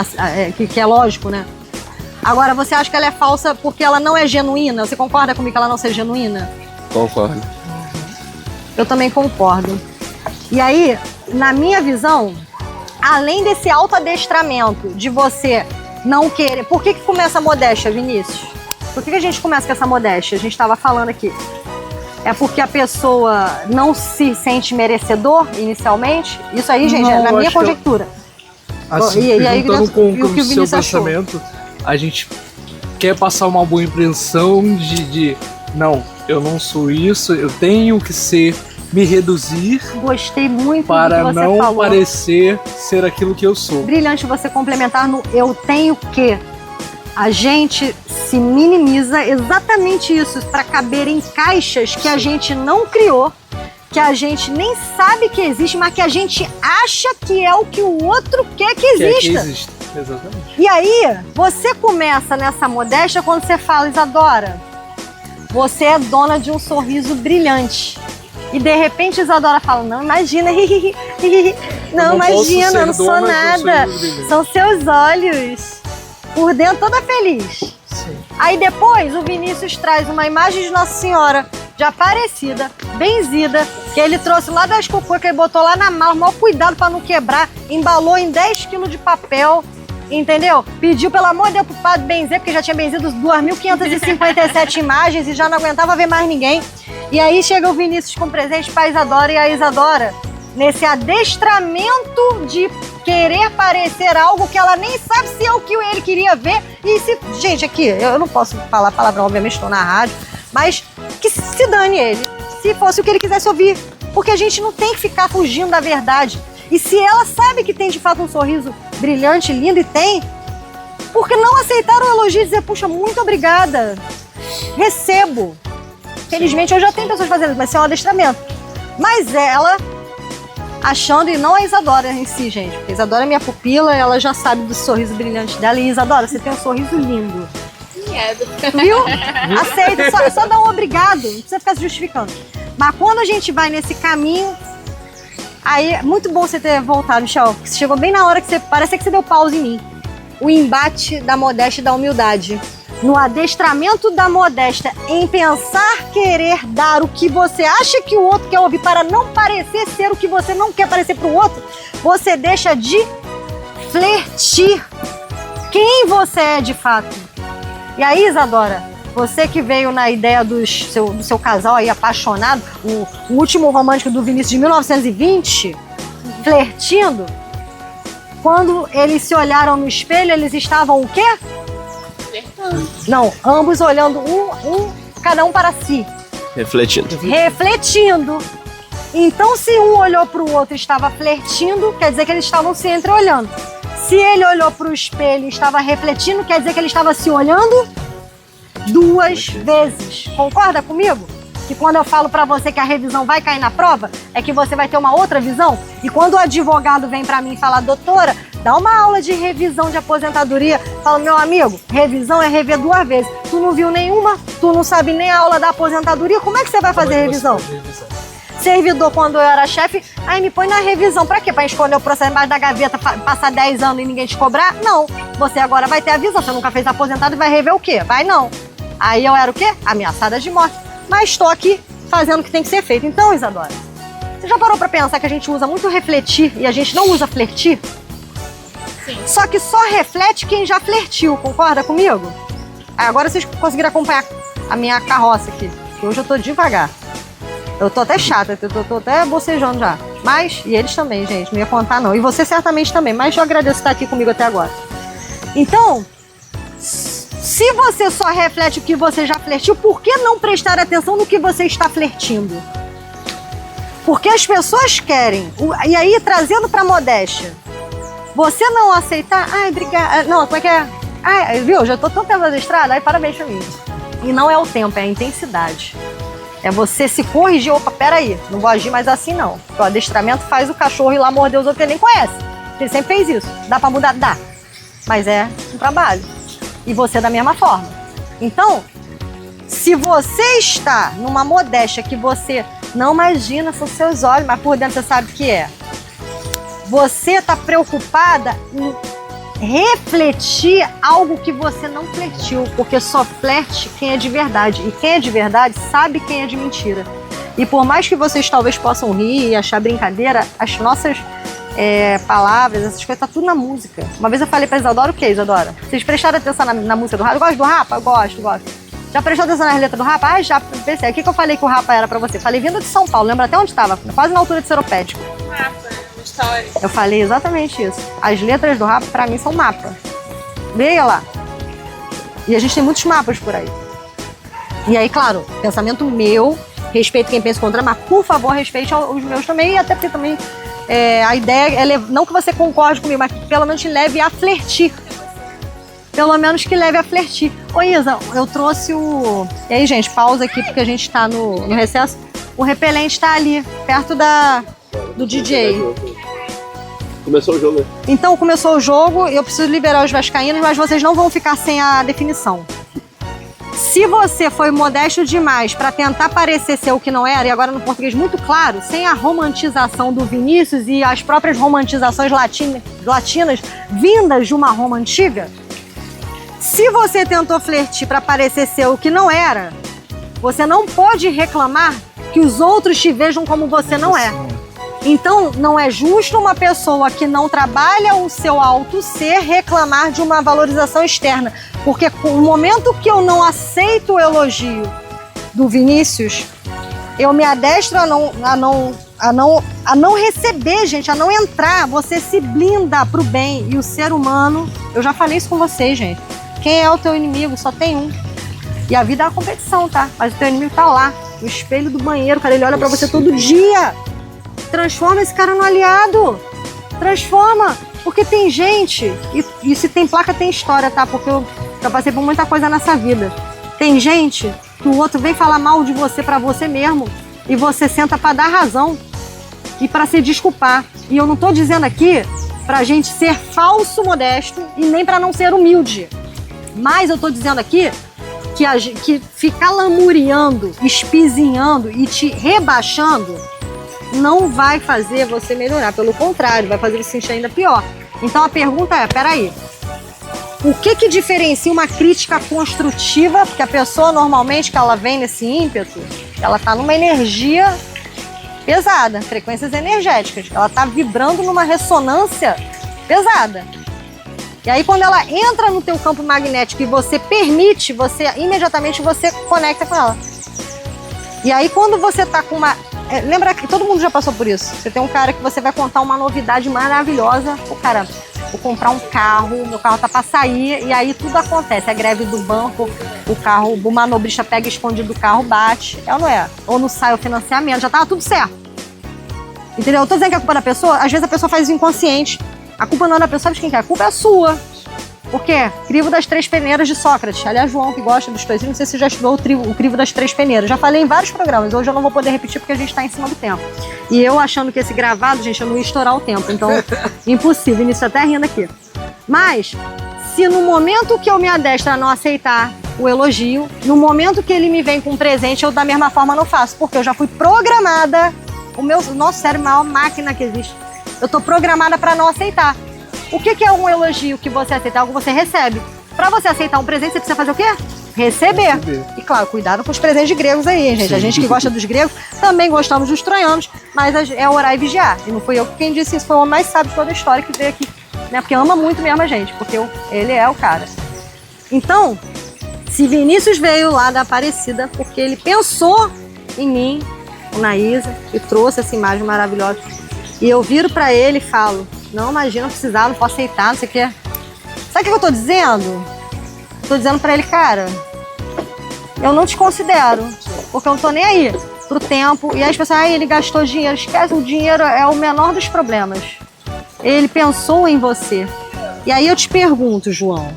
que é lógico, né? Agora, você acha que ela é falsa porque ela não é genuína? Você concorda comigo que ela não seja genuína? Concordo. Eu também concordo. E aí, na minha visão, além desse autoadestramento de você não querer... Por que começa a modéstia, Vinícius? Por que a gente começa com essa modéstia? A gente estava falando aqui. É porque a pessoa não se sente merecedor inicialmente? Isso aí, gente, é na minha conjectura. Assim, e aí, juntando com o que o seu Vinícius achou. pensamento, a gente quer passar uma boa impressão de não, eu não sou isso, eu tenho que me reduzir. Gostei muito para do que você não falou. parecer ser aquilo que eu sou. Brilhante você complementar no eu tenho que. A gente se minimiza exatamente isso para caber em caixas que a gente não criou, que a gente nem sabe que existe, mas que a gente acha que é o que o outro quer que exista. Exatamente. E aí, você começa nessa modéstia quando você fala, Isadora, você é dona de um sorriso brilhante. E de repente Isadora fala, não, imagina, não imagina, eu não sou nada. São seus olhos. Por dentro toda feliz. Sim. Aí depois o Vinícius traz uma imagem de Nossa Senhora de Aparecida, benzida, que ele trouxe lá das Cucuas, que ele botou lá na mala, maior cuidado para não quebrar, embalou em 10 quilos de papel, entendeu? Pediu pelo amor de Deus pro padre benzer, porque já tinha benzido 2.557 imagens e já não aguentava ver mais ninguém. E aí chega o Vinícius com presente pra Isadora e a Isadora, nesse adestramento de querer parecer algo que ela nem sabe se é o que ele queria ver. E se... Gente, aqui, eu não posso falar palavrão, obviamente estou na rádio, mas que se dane ele, se fosse o que ele quisesse ouvir. Porque a gente não tem que ficar fugindo da verdade. E se ela sabe que tem de fato um sorriso brilhante, lindo, e tem, por que não aceitar o elogio e dizer, puxa, muito obrigada, recebo. Felizmente eu já tenho pessoas fazendo isso, mas isso é um adestramento. Mas ela achando, e não a Isadora em si, gente, porque a Isadora é minha pupila, ela já sabe do sorriso brilhante dela. E Isadora, você tem um sorriso lindo. Viu? Aceita, só dá um obrigado, não precisa ficar se justificando. Mas quando a gente vai nesse caminho, aí é muito bom você ter voltado, Michel, porque você chegou bem na hora que você, parece que você deu pausa em mim. O embate da modéstia e da humildade. No adestramento da modéstia, em pensar querer dar o que você acha que o outro quer ouvir para não parecer ser o que você não quer parecer para o outro, você deixa de flertir quem você é de fato. E aí, Isadora, você que veio na ideia do seu casal aí apaixonado, o último romântico do Vinícius de 1920, flertindo, quando eles se olharam no espelho, eles estavam o quê? Flertando. Não, ambos olhando cada um para si. Refletindo. Então, se um olhou para o outro e estava flertindo, quer dizer que eles estavam se entreolhando. Se ele olhou para o espelho e estava refletindo, quer dizer que ele estava se olhando 2 vezes. Concorda comigo? Que quando eu falo para você que a revisão vai cair na prova, é que você vai ter uma outra visão. E quando o advogado vem para mim e fala, doutora, dá uma aula de revisão de aposentadoria, fala, meu amigo, revisão é rever 2 vezes. Tu não viu nenhuma, tu não sabe nem a aula da aposentadoria, como é que você vai fazer revisão? Servidor, quando eu era chefe, aí me põe na revisão. Pra quê? Pra esconder o processo embaixo da gaveta, passar 10 anos e ninguém te cobrar? Não. Você agora vai ter a visão. Você nunca fez aposentado e vai rever o quê? Vai não. Aí eu era o quê? Ameaçada de morte. Mas estou aqui fazendo o que tem que ser feito. Então, Isadora, você já parou pra pensar que a gente usa muito refletir e a gente não usa flertir? Sim. Só que só reflete quem já flertiu, concorda comigo? Agora vocês conseguiram acompanhar a minha carroça aqui, que hoje eu tô devagar. Eu tô até chata, eu tô até bocejando já. Mas, e eles também, gente, não ia contar não. E você certamente também, mas eu agradeço estar aqui comigo até agora. Então, se você só reflete o que você já flertiu, por que não prestar atenção no que você está flertindo? Porque as pessoas querem, e aí trazendo pra modéstia, você não aceitar, ai, obrigada, não, como é que é? Ai, viu, já tô tão tempo na estrada, ai, parabéns pra mim. E não é o tempo, é a intensidade. É você se corrigir, opa, peraí, não vou agir mais assim não. O adestramento faz o cachorro ir lá morder os outros que ele nem conhece. Ele sempre fez isso. Dá pra mudar? Dá. Mas é um trabalho. E você da mesma forma. Então, se você está numa modéstia que você não imagina, são seus olhos, mas por dentro você sabe o que é. Você está preocupada em refletir algo que você não flertiu, porque só flerte quem é de verdade, e quem é de verdade sabe quem é de mentira. E por mais que vocês talvez possam rir e achar brincadeira, as nossas palavras, essas coisas, tá tudo na música. Uma vez eu falei pra Isadora, o que, Isadora? Vocês prestaram atenção na música do Rapa? Eu gosto do Rapa? Eu gosto. Já prestou atenção nas letras do Rapa? Ah, já pensei. O que eu falei que o Rapa era pra você? Falei vindo de São Paulo, lembra até onde estava? Quase na altura de Seropédico. Rapa. História. Eu falei exatamente isso. As letras do Rapa, pra mim, são mapa. Leia lá. E a gente tem muitos mapas por aí. E aí, claro, pensamento meu, respeito quem pensa contra, mas por favor, respeite os meus também, e até porque também a ideia é não que você concorde comigo, mas que pelo menos te leve a flertir. Pelo menos que leve a flertir. Ô Isa, eu trouxe o... E aí, gente, pausa aqui porque a gente tá no recesso. O repelente tá ali, perto do DJ. Começou o jogo. Então começou o jogo, eu preciso liberar os vascaínos, mas vocês não vão ficar sem a definição. Se você foi modesto demais para tentar parecer ser o que não era, e agora no português muito claro, sem a romantização do Vinícius e as próprias romantizações latinas vindas de uma Roma antiga, se você tentou flertir para parecer ser o que não era, você não pode reclamar que os outros te vejam como você não é. Então, não é justo uma pessoa que não trabalha o seu alto ser reclamar de uma valorização externa. Porque no momento que eu não aceito o elogio do Vinícius, eu me adestro a não receber, gente, a não entrar. Você se blinda pro bem. E o ser humano, eu já falei isso com vocês, gente. Quem é o teu inimigo? Só tem um. E a vida é uma competição, tá? Mas o teu inimigo tá lá, no espelho do banheiro, cara. Ele olha pra você todo dia. Transforma esse cara no aliado. Transforma. Porque tem gente, e se tem placa, tem história, tá? Porque eu passei por muita coisa nessa vida. Tem gente que o outro vem falar mal de você pra você mesmo e você senta pra dar razão e pra se desculpar. E eu não tô dizendo aqui pra gente ser falso modesto e nem pra não ser humilde. Mas eu tô dizendo aqui que ficar lamuriando, espizinhando e te rebaixando não vai fazer você melhorar. Pelo contrário, vai fazer você se sentir ainda pior. Então a pergunta é, peraí, o que diferencia uma crítica construtiva? Porque a pessoa normalmente que ela vem nesse ímpeto, ela tá numa energia pesada, frequências energéticas. Ela tá vibrando numa ressonância pesada. E aí quando ela entra no teu campo magnético e você permite, imediatamente você conecta com ela. E aí quando você tá com uma... lembra que todo mundo já passou por isso. Você tem um cara que você vai contar uma novidade maravilhosa. O cara, vou comprar um carro, meu carro tá pra sair, e aí tudo acontece. A greve do banco, o manobrista pega escondido do carro, bate. É ou não é? Ou não sai o financiamento, já tava tudo certo. Entendeu? Eu tô dizendo que é culpa da pessoa, às vezes a pessoa faz isso inconsciente. A culpa não é da pessoa, sabe de quem que é? A culpa é sua. Por quê? Crivo das Três Peneiras de Sócrates. Aliás, João, que gosta dos Stoicismo, não sei se você já estudou o Crivo das Três Peneiras. Já falei em vários programas, hoje eu não vou poder repetir porque a gente tá em cima do tempo. E eu achando que esse gravado, gente, eu não ia estourar o tempo. Então, impossível, início até rindo aqui. Mas, se no momento que eu me adestro a não aceitar o elogio, no momento que ele me vem com um presente, eu da mesma forma não faço. Porque eu já fui programada, o nosso cérebro é a maior máquina que existe. Eu tô programada para não aceitar. O que é um elogio que você aceita? Algo que você recebe. Para você aceitar um presente, você precisa fazer o quê? Receber. E claro, cuidado com os presentes de gregos aí, gente. A gente que gosta dos gregos, também gostamos dos troianos, mas é orar e vigiar. E não fui eu quem disse isso, foi o homem mais sábio de toda a história que veio aqui. Né? Porque ama muito mesmo a gente, porque ele é o cara. Então, se Vinícius veio lá da Aparecida, porque ele pensou em mim, na Isa, e trouxe essa imagem maravilhosa. E eu viro pra ele e falo, não, imagina, não precisar, não posso aceitar, não sei o quê. Sabe o que eu tô dizendo? Tô dizendo pra ele, cara, eu não te considero, porque eu não tô nem aí pro tempo. E aí as pessoas, ele gastou dinheiro. Esquece, o dinheiro é o menor dos problemas. Ele pensou em você. E aí eu te pergunto, João,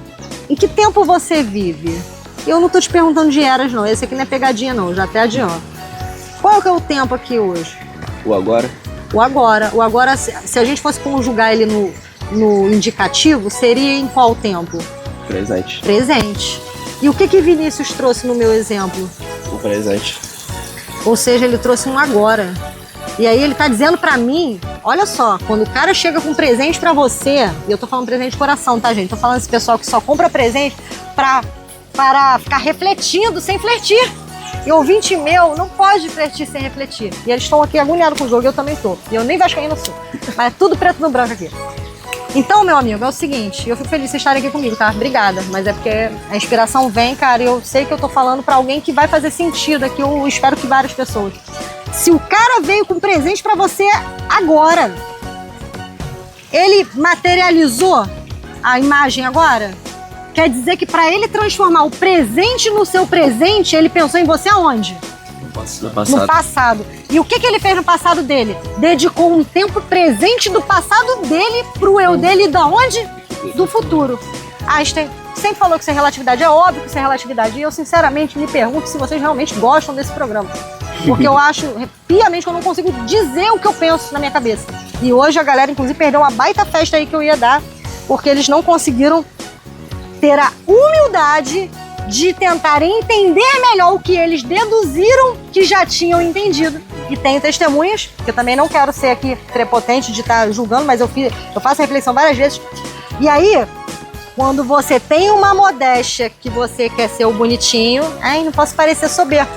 em que tempo você vive? Eu não tô te perguntando de eras, não. Esse aqui não é pegadinha, não, já até adianto. Qual que é o tempo aqui hoje? O agora? O agora. O agora, se a gente fosse conjugar ele no indicativo, seria em qual tempo? Presente. Presente. E o que Vinícius trouxe no meu exemplo? O presente. Ou seja, ele trouxe um agora. E aí ele tá dizendo pra mim, olha só, quando o cara chega com presente pra você, e eu tô falando presente de coração, tá, gente? Tô falando esse pessoal que só compra presente para ficar refletindo sem flertir. E ouvinte meu não pode flertir sem refletir. E eles estão aqui agoniados com o jogo, eu também tô. E eu nem vascaína sou. Mas é tudo preto no branco aqui. Então, meu amigo, é o seguinte, eu fico feliz de vocês estarem aqui comigo, tá? Obrigada. Mas é porque a inspiração vem, cara, e eu sei que eu tô falando pra alguém que vai fazer sentido aqui, eu espero que várias pessoas. Se o cara veio com presente pra você agora, ele materializou a imagem agora, quer dizer que pra ele transformar o presente no seu presente, ele pensou em você aonde? No passado. No passado. E o que ele fez no passado dele? Dedicou um tempo presente do passado dele pro eu dele da onde? Do futuro. Einstein sempre falou que isso é relatividade. É óbvio que isso é relatividade. E eu, sinceramente, me pergunto se vocês realmente gostam desse programa. Porque eu acho, piamente, que eu não consigo dizer o que eu penso na minha cabeça. E hoje a galera, inclusive, perdeu uma baita festa aí que eu ia dar, porque eles não conseguiram ter a humildade de tentar entender melhor o que eles deduziram que já tinham entendido. E tenho testemunhas, que eu também não quero ser aqui prepotente de estar julgando, mas eu faço a reflexão várias vezes. E aí, quando você tem uma modéstia que você quer ser o bonitinho, ai, não posso parecer soberbo.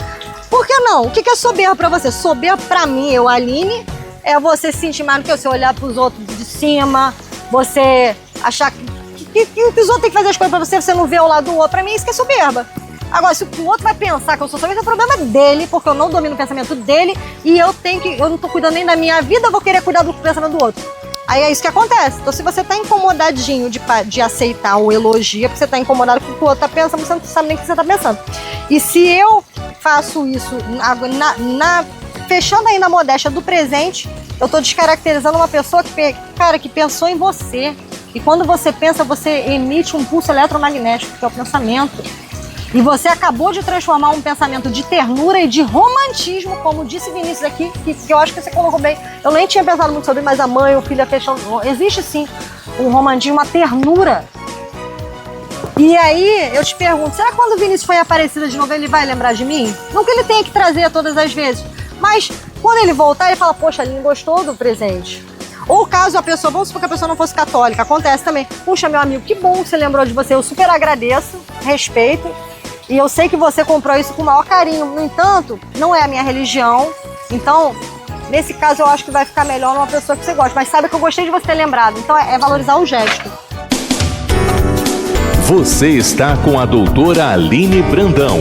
Por que não? O que é soberbo pra você? Soberbo pra mim, eu, Aline, é você se sentir mais do que você olhar pros outros de cima, você achar que os outros têm que fazer as coisas pra você não ver o lado do outro. Pra mim, isso que é soberba. Agora, se o outro vai pensar que eu sou somente, é o problema dele, porque eu não domino o pensamento dele e eu não tô cuidando nem da minha vida, eu vou querer cuidar do pensamento do outro. Aí é isso que acontece. Então, se você tá incomodadinho de aceitar o elogio, é porque você tá incomodado com o que o outro tá pensando, você não sabe nem o que você tá pensando. E se eu faço isso fechando aí na modéstia do presente, eu tô descaracterizando uma pessoa que pensou em você. E quando você pensa, você emite um pulso eletromagnético, que é o pensamento. E você acabou de transformar um pensamento de ternura e de romantismo, como disse Vinícius aqui, que eu acho que você colocou bem. Eu nem tinha pensado muito sobre, mas a mãe, o filho, a questão... Existe sim um romantismo, uma ternura. E aí, eu te pergunto, será que quando o Vinícius foi Aparecida de novo, ele vai lembrar de mim? Não que ele tenha que trazer todas as vezes, mas quando ele voltar, ele fala, poxa, Aline gostou do presente. Ou caso a pessoa, vamos supor que a pessoa não fosse católica, acontece também. Puxa, meu amigo, que bom que você lembrou de você, eu super agradeço, respeito. E eu sei que você comprou isso com o maior carinho. No entanto, não é a minha religião. Então, nesse caso, eu acho que vai ficar melhor numa pessoa que você gosta. Mas sabe que eu gostei de você ter lembrado. Então, é valorizar o gesto. Você está com a doutora Aline Brandão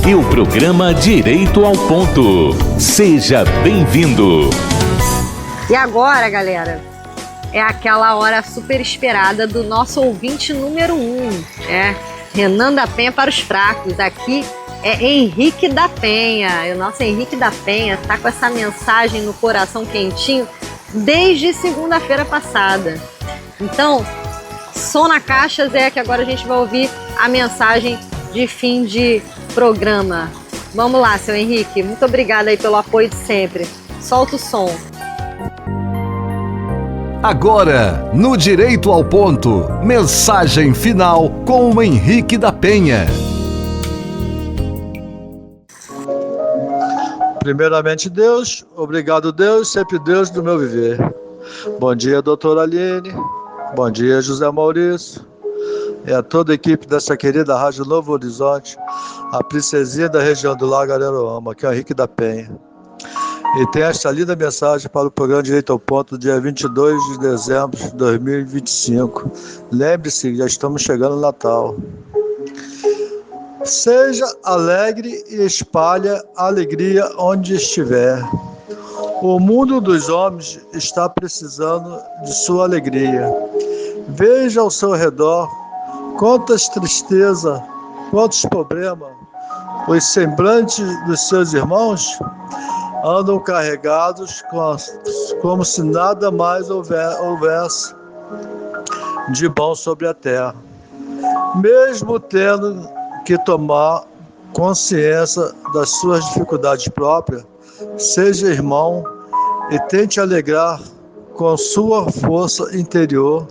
e o programa Direito ao Ponto. Seja bem-vindo. E agora, galera, é aquela hora super esperada do nosso ouvinte número 1. Renan da Penha para os fracos. Aqui é Henrique da Penha. E o nosso Henrique da Penha está com essa mensagem no coração quentinho desde segunda-feira passada. Então, som na caixa, Zé, que agora a gente vai ouvir a mensagem de fim de programa. Vamos lá, seu Henrique. Muito obrigada aí pelo apoio de sempre. Solta o som. Agora, no Direito ao Ponto, mensagem final com o Henrique da Penha. Primeiramente, Deus, obrigado, Deus, sempre Deus do meu viver. Bom dia, doutora Aline. Bom dia, José Maurício. E a toda a equipe dessa querida Rádio Novo Horizonte, a princesinha da região do Lago Araruama, que é o Henrique da Penha. E tem esta linda mensagem para o programa Direito ao Ponto, dia 22 de dezembro de 2025. Lembre-se, já estamos chegando no Natal. Seja alegre e espalhe a alegria onde estiver. O mundo dos homens está precisando de sua alegria. Veja ao seu redor quantas tristezas, quantos problemas. Os semblantes dos seus irmãos andam carregados como se nada mais houvesse de bom sobre a terra. Mesmo tendo que tomar consciência das suas dificuldades próprias, seja irmão e tente alegrar com sua força interior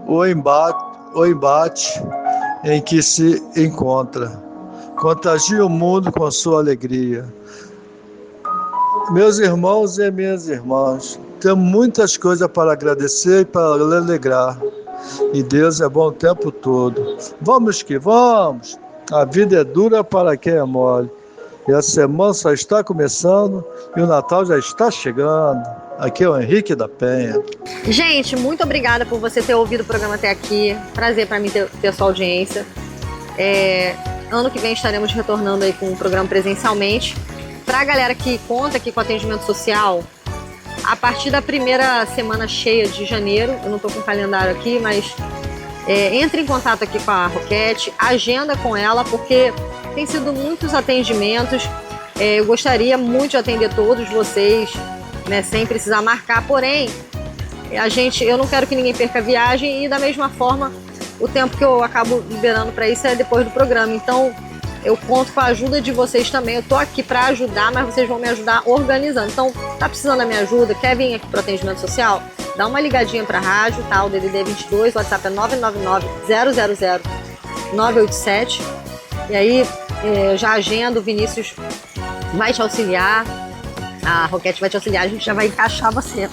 o embate em que se encontra. Contagie o mundo com sua alegria. Meus irmãos e minhas irmãs, temos muitas coisas para agradecer e para alegrar. E Deus é bom o tempo todo. Vamos que vamos! A vida é dura para quem é mole. E a semana só está começando e o Natal já está chegando. Aqui é o Henrique da Penha. Gente, muito obrigada por você ter ouvido o programa até aqui. Prazer para mim ter sua audiência. Ano que vem estaremos retornando aí com o programa presencialmente. Para a galera que conta aqui com atendimento social, a partir da primeira semana cheia de janeiro, eu não estou com o calendário aqui, mas entre em contato aqui com a Roquete, agenda com ela, porque tem sido muitos atendimentos. Eu gostaria muito de atender todos vocês, né, sem precisar marcar, porém, eu não quero que ninguém perca a viagem e da mesma forma, o tempo que eu acabo liberando para isso é depois do programa. Então, eu conto com a ajuda de vocês também. Eu tô aqui para ajudar, mas vocês vão me ajudar organizando. Então, tá precisando da minha ajuda? Quer vir aqui pro atendimento social? Dá uma ligadinha pra rádio, tá? O DDD é 22, o WhatsApp é 999-000-987. E aí, eu já agendo, o Vinícius vai te auxiliar, a Roquete vai te auxiliar, a gente já vai encaixar você.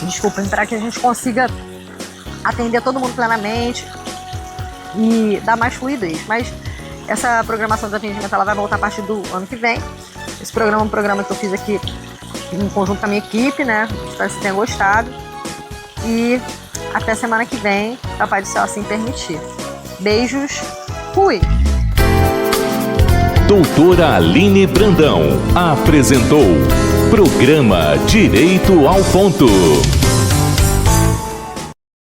Desculpem, para que a gente consiga atender todo mundo plenamente e dar mais fluidez. Mas essa programação de atendimento ela vai voltar a partir do ano que vem. Esse programa é um programa que eu fiz aqui em conjunto com a minha equipe, né? Espero que você tenha gostado. E até semana que vem, Papai do Céu assim permitir. Beijos, fui! Doutora Aline Brandão apresentou Programa Direito ao Ponto.